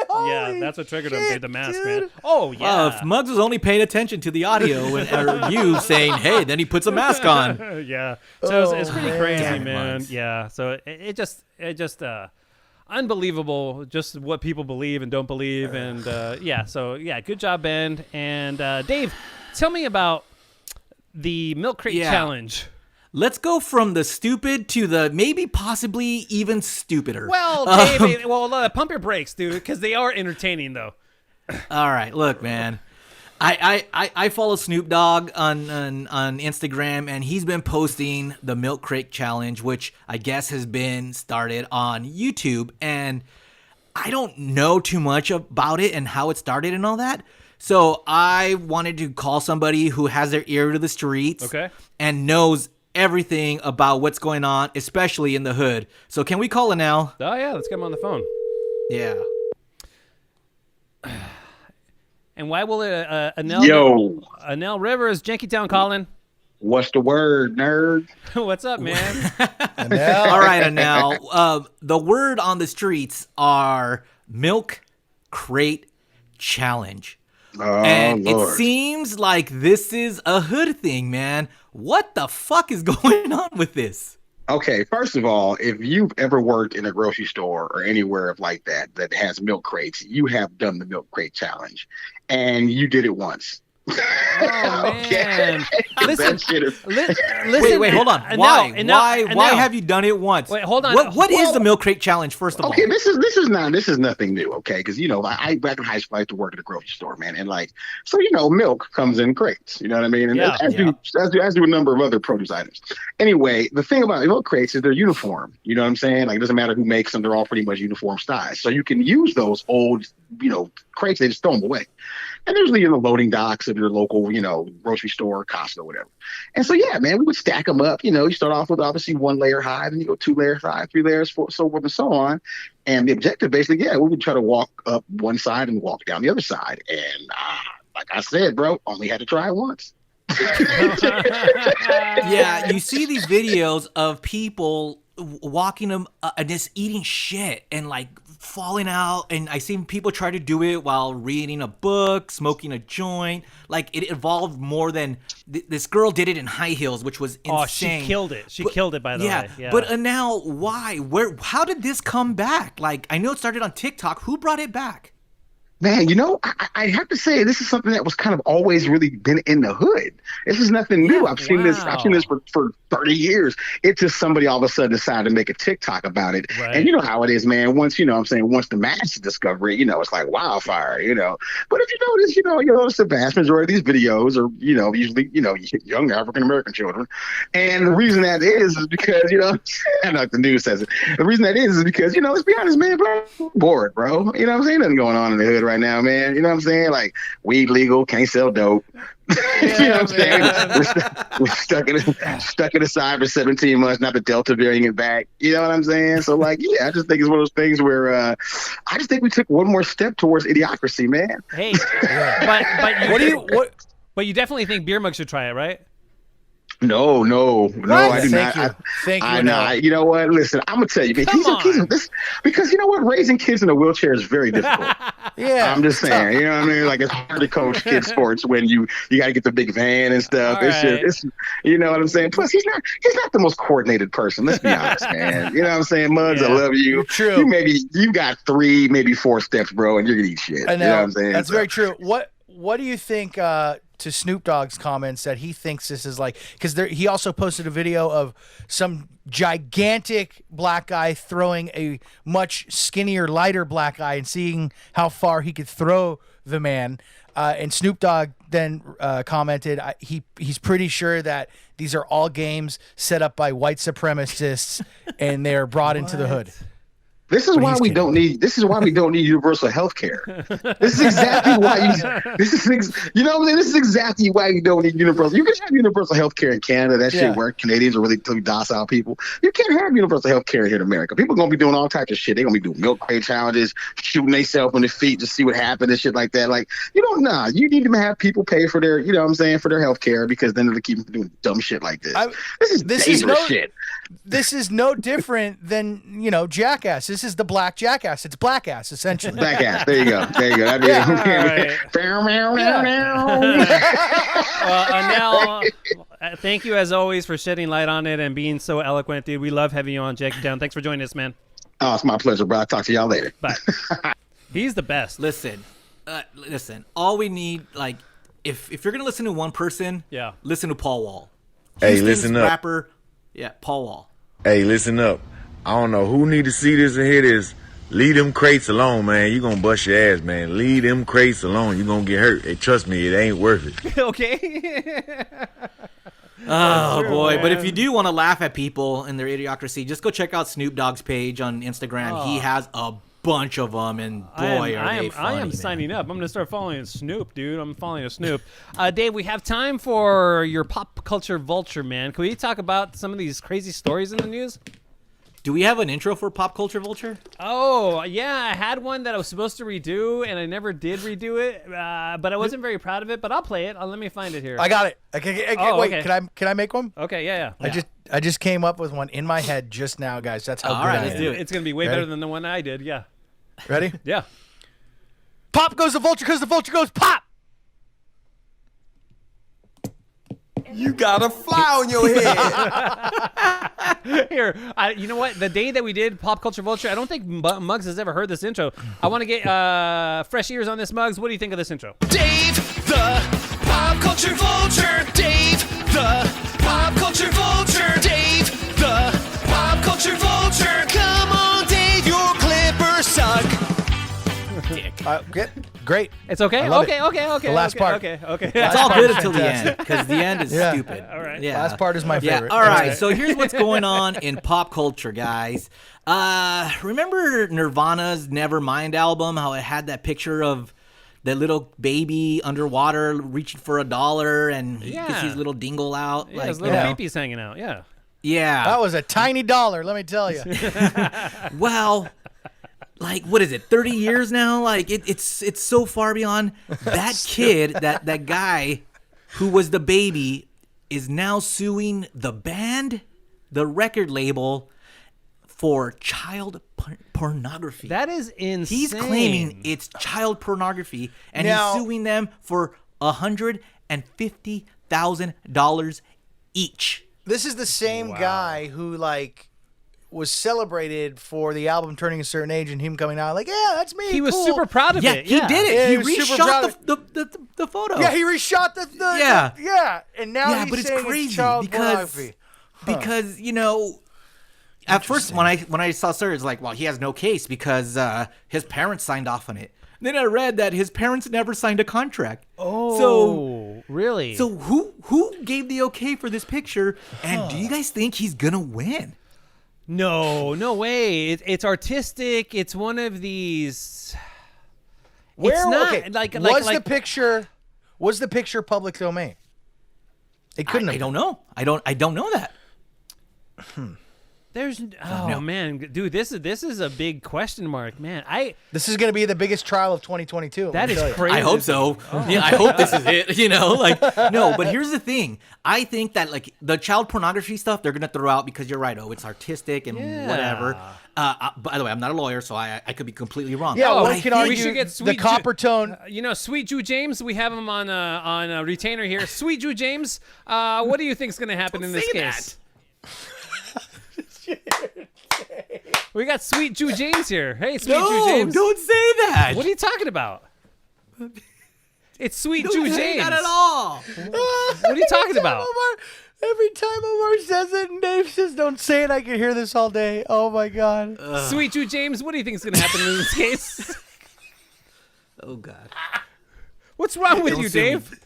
Holy That's what triggered him. Dude, the mask, dude. man. Oh yeah. Well, if Muggs was only paying attention to the audio or you saying, "Hey," then he puts a mask on. Yeah. So it's pretty crazy, Damn, man. Muggs. Yeah. So it just unbelievable, just what people believe and don't believe, and yeah. So yeah, good job, Ben. And Dave, tell me about the milk crate challenge. Let's go from the stupid to the maybe possibly even stupider. Well, Dave, pump your brakes, dude, because they are entertaining, though. All right, look, man. I follow Snoop Dogg on Instagram, and he's been posting the milk crate challenge, which I guess has been started on YouTube. And I don't know too much about it and how it started and all that. So I wanted to call somebody who has their ear to the streets and knows everything about what's going on, especially in the hood. So can we call Anel? Oh, yeah, let's get him on the phone. Yeah. And why will Anel Rivers, Jenkytown calling? What's the word, nerd? What's up, man? All right, Anel. The word on the streets are milk crate challenge. Oh, and Lord. It seems like this is a hood thing, man. What the fuck is going on with this? Okay, first of all, if you've ever worked in a grocery store or anywhere like that has milk crates, you have done the milk crate challenge, and you did it once. Oh, man. Listen, wait, hold on. Why have you done it once? Wait, hold on. What is the milk crate challenge, first of all? Okay, this is nothing new, okay? Because I back in high school I used to work at a grocery store, man, and milk comes in crates, you know what I mean? And as do a number of other produce items. Anyway, the thing about milk crates is they're uniform. You know what I'm saying? Like, it doesn't matter who makes them; they're all pretty much uniform size. So you can use those old, crates. They just throw them away. And usually in the loading docks of your local, grocery store, Costco, whatever. And so, yeah, man, we would stack them up. You start off with obviously 1 layer high, then you go 2 layers high, 3 layers, so forth and so on. And the objective basically, we would try to walk up one side and walk down the other side. And like I said, bro, only had to try it once. Yeah, you see these videos of people walking them and just eating shit and like falling out, and I seen people try to do it while reading a book, smoking a joint. Like it evolved more than this girl did it in high heels, which was insane. Oh, she killed it. She killed it, by the way. Yeah. But now why? How did this come back? Like, I know it started on TikTok. Who brought it back? Man, I have to say this is something that was kind of always really been in the hood. This is nothing new. I've seen this for 30 years. It's just somebody all of a sudden decided to make a TikTok about it. Right. And you know how it is, man. Once once the masses discover it, it's like wildfire, But if you notice the vast majority of these videos are, usually, young African American children. And the reason that is because, and like the news says it. The reason that is because, let's be honest, man, bored, bro. You know what I'm saying? Nothing going on in the hood right now, man. You know what I'm saying? Like, weed legal, can't sell dope. You know what I'm saying? We're stuck in a side for 17 months, not the Delta variant back. You know what I'm saying? So, like, yeah, I just think it's one of those things where I just think we took one more step towards idiocracy, man. Hey, but you definitely think Beer Mug should try it, right? No, I do not. Thank you. I know. You know what? Listen, I'm gonna tell you, because you know what? Raising kids in a wheelchair is very difficult. Yeah, I'm just saying. You know what I mean? Like, it's hard to coach kids sports when you got to get the big van and stuff. It's you know what I'm saying. Plus, he's not the most coordinated person. Let's be honest, man. You know what I'm saying? Muggs, I love you. True. You got 3, maybe 4 steps, bro, and you're gonna eat shit. I know. You know what I'm saying? That's very true. What do you think? To Snoop Dogg's comments that he thinks this is like, because he also posted a video of some gigantic black guy throwing a much skinnier, lighter black guy and seeing how far he could throw the man. And Snoop Dogg then commented he's pretty sure that these are all games set up by white supremacists and they're brought into the hood. This is why we don't need universal health care. This is exactly why this is exactly why you don't need universal. You can have universal health care in Canada. That shit works. Canadians are really docile people. You can't have universal health care here in America. People are gonna be doing all types of shit. They're gonna be doing milk crate challenges, shooting themselves in the feet to see what happens and shit like that. Like, you need to have people pay for their, for their health care, because then they'll keep them doing dumb shit like this. This is dangerous shit. This is no different than, Jackass. This is the black Jackass. It's black ass, essentially. Black ass. There you go. That'd be Anel, thank you as always for shedding light on it and being so eloquent, dude. We love having you on Jake Down. Thanks for joining us, man. Oh, it's my pleasure, bro. I'll talk to y'all later. Bye. He's the best. Listen. All we need, like, if you're gonna listen to one person, listen to Paul Wall. Hey, listen up. Rapper. Yeah, Paul Wall. Hey, listen up. I don't know who need to see this and hear this. Leave them crates alone, man. You gonna bust your ass, man. Leave them crates alone. You gonna get hurt. Hey, trust me, it ain't worth it. Okay. Oh, boy. Man. But if you do want to laugh at people and their idiocracy, just go check out Snoop Dogg's page on Instagram. He has a bunch of them, and boy, are they funny. I am signing up. I'm going to start following Snoop, dude. I'm following a Snoop. Dave, we have time for your Pop Culture Vulture, man. Can we talk about some of these crazy stories in the news? Do we have an intro for Pop Culture Vulture? Oh, yeah. I had one that I was supposed to redo, and I never did redo it, but I wasn't very proud of it, but I'll play it. Let me find it here. I got it. Okay, wait, okay. Can I make one? Okay, yeah. I just came up with one in my head just now, guys. That's how good I am. Let's do it. It's going to be way better than the one I did, yeah. Ready? Yeah. Pop goes the vulture because the vulture goes pop! You got a fly on your head. Here, you know what? The day that we did Pop Culture Vulture, I don't think Muggs has ever heard this intro. I want to get fresh ears on this, Muggs. What do you think of this intro? Dave, the Pop Culture Vulture. Dave, the Pop Culture Vulture. Dave, the Pop Culture Vulture. Come on, Dave, your clippers suck. Great. It's okay? Okay. The last part. Okay. It's all good until the end, because the end is stupid. All right. Yeah. Last part is my favorite. All right. So here's what's going on in pop culture, guys. Remember Nirvana's Nevermind album, how it had that picture of that little baby underwater reaching for $1 and he gets his little dingle out? Yeah, his little peepee's hanging out, yeah. Yeah. That was a tiny $1, let me tell you. Well... Like, what is it, 30 years now? Like, it's so far beyond. That kid, that guy who was the baby, is now suing the band, the record label, for child pornography. That is insane. He's claiming it's child pornography, and Now- he's suing them for $150,000 each. This is the same guy who was celebrated for the album turning a certain age and him coming out like, yeah, that's me. He was cool. super proud of it. He did it. Yeah, he he was super proud reshot the photo. Yeah, he reshot the Yeah. and now he's but it's saying crazy child because pornography. because at first when I saw Sir, it's like, well, he has no case because his parents signed off on it. Then I read that his parents never signed a contract. Oh, so really? So who gave the okay for this picture? And do you guys think he's gonna win? No way. It's artistic. It's one of these. Where it's not okay, like was the picture public domain? It couldn't have. I don't know. I don't know that. There's man, dude, this is a big question mark, man. This is going to be the biggest trial of 2022. That is crazy. I hope so. Yeah, I hope this is it. No. But here's the thing. I think that the child pornography stuff they're gonna throw out because you're right. Oh, it's artistic and whatever. By the way, I'm not a lawyer, so I could be completely wrong. Yeah, we can argue should get the copper tone. Sweet Jew James. We have him on a retainer here. Sweet Jew James. What do you think is gonna happen in this case? We got Sweet Jew James here. Hey, Sweet Jew James. Don't say that. What are you talking about? It's Sweet Jew Don't say James. that at all. What are you talking about? Every time Omar says it and Dave says, don't say it, I can hear this all day. Oh, my God. Sweet Jew James, what do you think is going to happen in this case? Oh, God. What's wrong with Don't you, sue me. Dave?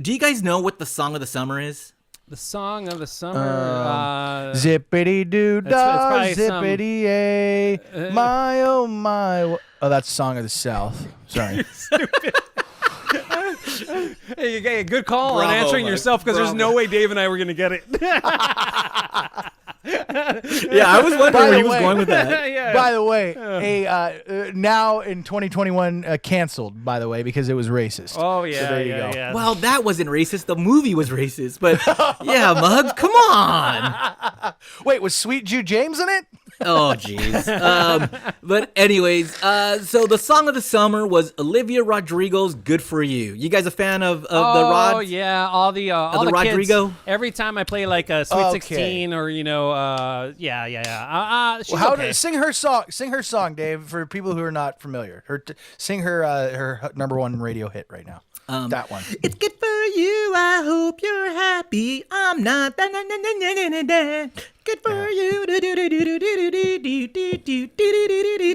Do you guys know what the song of the summer is? The song of the summer. Zippity doo It's dah, probably some- zippity a, my oh my. Oh, that's Song of the South. Sorry. Hey, you got a good call on Bravo, answering Mike. yourself because there's Bravo. no way Dave and I were going to get it. Yeah, I was wondering where he was going with that. Yeah. By the way, now in 2021, canceled, by the way, because it was racist. Oh, yeah. So there you go. Yeah. Well, that wasn't racist. The movie was racist. But yeah, Muggs, come on. Wait, was Sweet Jew James in it? Oh, jeez. But anyways, so the song of the summer was Olivia Rodrigo's "Good for You." You guys a fan of the Rod? Oh yeah, all the kids. Rodrigo? Every time I play like a Sweet 16 or she's okay. Sing her song, Dave, for people who are not familiar. Sing her number one radio hit right now. That one. It's good for you. I hope you're happy. I'm not. Good for you.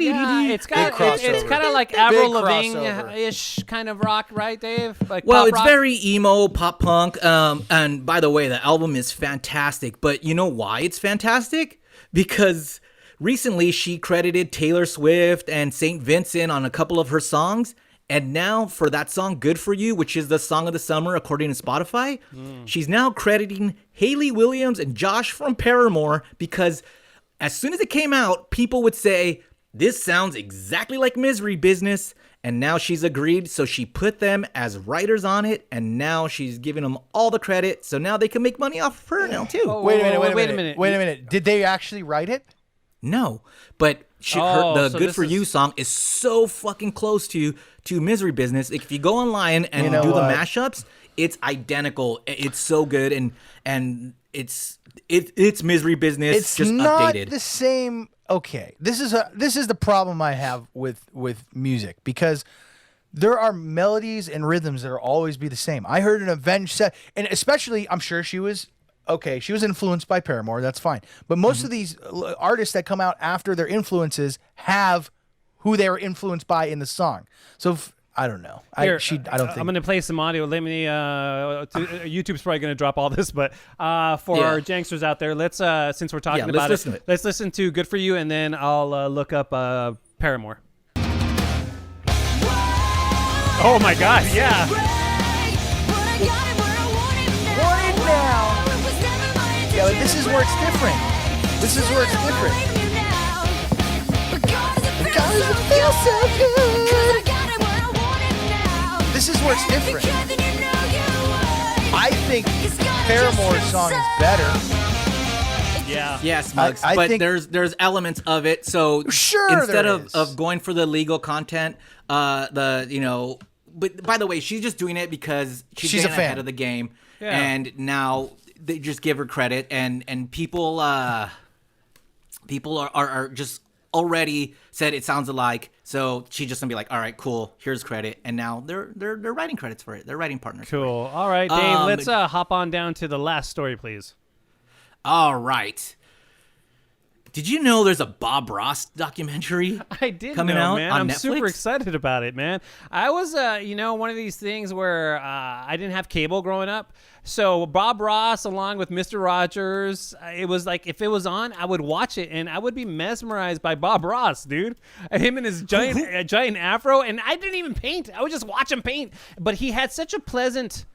Yeah, it's kind of like Avril Lavigne-ish kind of rock, right, Dave? Like well, pop it's rock? very emo, pop punk. And by the way, the album is fantastic. But you know why it's fantastic? Because recently she credited Taylor Swift and St. Vincent on a couple of her songs. And now for that song, Good For You, which is the song of the summer according to Spotify, she's now crediting Hayley Williams and Josh from Paramore because as soon as it came out, people would say, this sounds exactly like Misery Business. And now she's agreed, so she put them as writers on it, and now she's giving them all the credit, so now they can make money off of her now, too. Wait a minute. Did they actually write it? No, but the Good For You song is so fucking close to Misery Business. If you go online and do the mashups, it's identical. It's so good, and it's Misery Business It's just not updated. the same. Okay, this is the problem I have with music because there are melodies and rhythms that will always be the same. I heard an Avenged set, and especially I'm sure she was influenced by Paramore. That's fine, but most of these artists that come out after their influences have who they were influenced by in the song. So I don't know. Here, I don't think I'm going to play some audio. Let me. YouTube's probably going to drop all this, but for our janksters out there, let's since we're talking about listen to it. let's listen to "Good for You," and then I'll look up Paramore. Oh my God! Yeah. Want it now. Yeah, but this is where it's different. This is where it's different. Because it feels so good. This is where it's different. I think Paramore's song is better. Yeah. Yes, Muggs. I but think there's elements of it. So sure instead there is. of going for the legal content, but by the way, she's just doing it because she's a fan ahead of the game, and now they just give her credit, and people are just already said it sounds alike, so she's just gonna be like, all right, cool, here's credit, and now they're writing credits for it. They're writing partners. Cool. All right, Dave. Let's hop on down to the last story, please. All right. Did you know there's a Bob Ross documentary? I did coming out man. on I'm Netflix? super excited about it, man. I was, one of these things where I didn't have cable growing up. So Bob Ross, along with Mr. Rogers, it was like if it was on, I would watch it, and I would be mesmerized by Bob Ross, dude. Him and his giant afro, and I didn't even paint. I would just watch him paint. But he had such a pleasant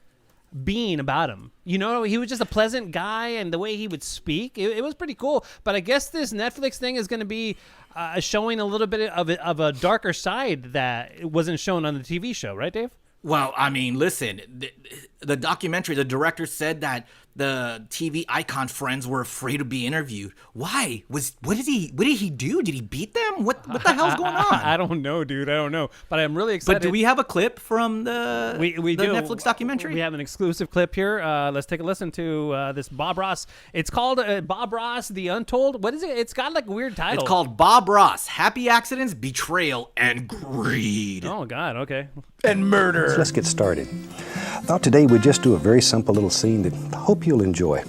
being about him, he was just a pleasant guy, and the way he would speak, it was pretty cool. But I guess this Netflix thing is going to be showing a little bit of a darker side that wasn't shown on the TV show, right, Dave? Well, I mean, listen, the documentary, the director said that the TV icon friends were afraid to be interviewed. Why? What did he do? Did he beat them? What the hell's going on? I don't know, dude. I don't know. But I'm really excited. But do we have a clip from the Netflix documentary? We have an exclusive clip here. Let's take a listen to this Bob Ross. It's called Bob Ross, The Untold. What is it? It's got like a weird title. It's called Bob Ross, Happy Accidents, Betrayal, and Greed. Oh, God. Okay. And murder. So let's get started. Thought today we'd just do a very simple little scene that I hope you'll enjoy.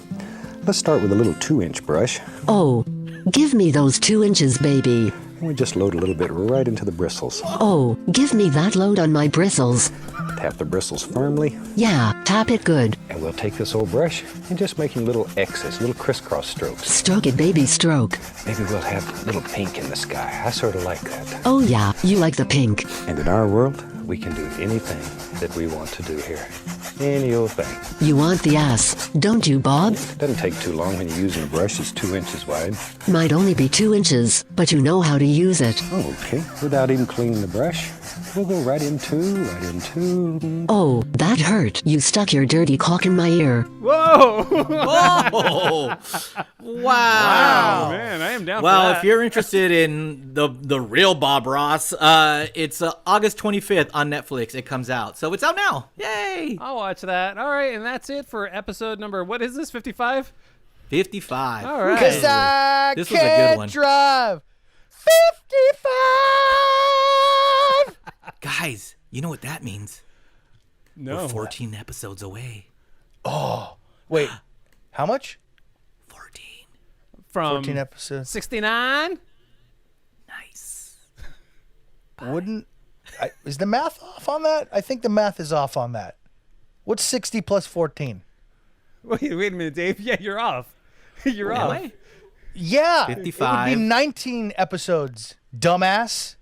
Let's start with a little 2-inch brush. Oh, give me those 2 inches, baby. And we just load a little bit right into the bristles. Oh, give me that load on my bristles. Tap the bristles firmly. Yeah, tap it good. And we'll take this old brush and just making little X's, little crisscross strokes. Stroke it, baby, stroke. Maybe we'll have a little pink in the sky. I sort of like that. Oh yeah, you like the pink. And in our world, we can do anything that we want to do here. Any old thing. You want the ass, don't you, Bob? Doesn't take too long when you're using a brush that's 2 inches wide. Might only be 2 inches, but you know how to use it. Okay, without even cleaning the brush, we'll go right into. Oh, that hurt. You stuck your dirty cock in my ear. Whoa! Whoa! Wow, man, I am down for Well, that. if you're interested in the real Bob Ross, it's August 25th on Netflix. It comes out, so it's out now. Yay! I'll watch that. All right, and that's it for episode number, what is this, 55? 55. All right. Because I This was a good can't one. drive 55. Guys, you know what that means? No. We're 14 episodes away. Oh, wait. How much? 14. From 14 episodes. 69? Nice. Is the math off on that? I think the math is off on that. What's 60 plus 14? Wait a minute, Dave. Yeah, you're off. You're off. Really? Yeah. 55. It would be 19 episodes, dumbass.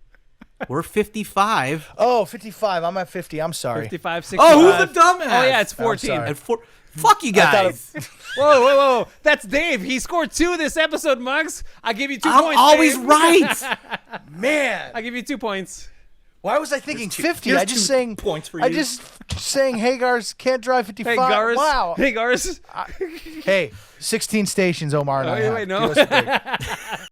We're 55. Oh, 55. I'm at 50. I'm sorry. 55, 65. Oh, who's the dumbass? Oh, yeah, it's I'm 14. sorry. And fuck you guys. Whoa. That's Dave. He scored 2 this episode, Muggs. I give you 2 I'm points, always Dave. right. Man. I give you 2 points. Why was I thinking 50? here's I just 2 saying points for I you. just saying Hagar's can't drive 55. Hey, Gars. Wow. Hey, Gars. Hey, 16 stations, Omar and I have. Wait, no. Give us a break.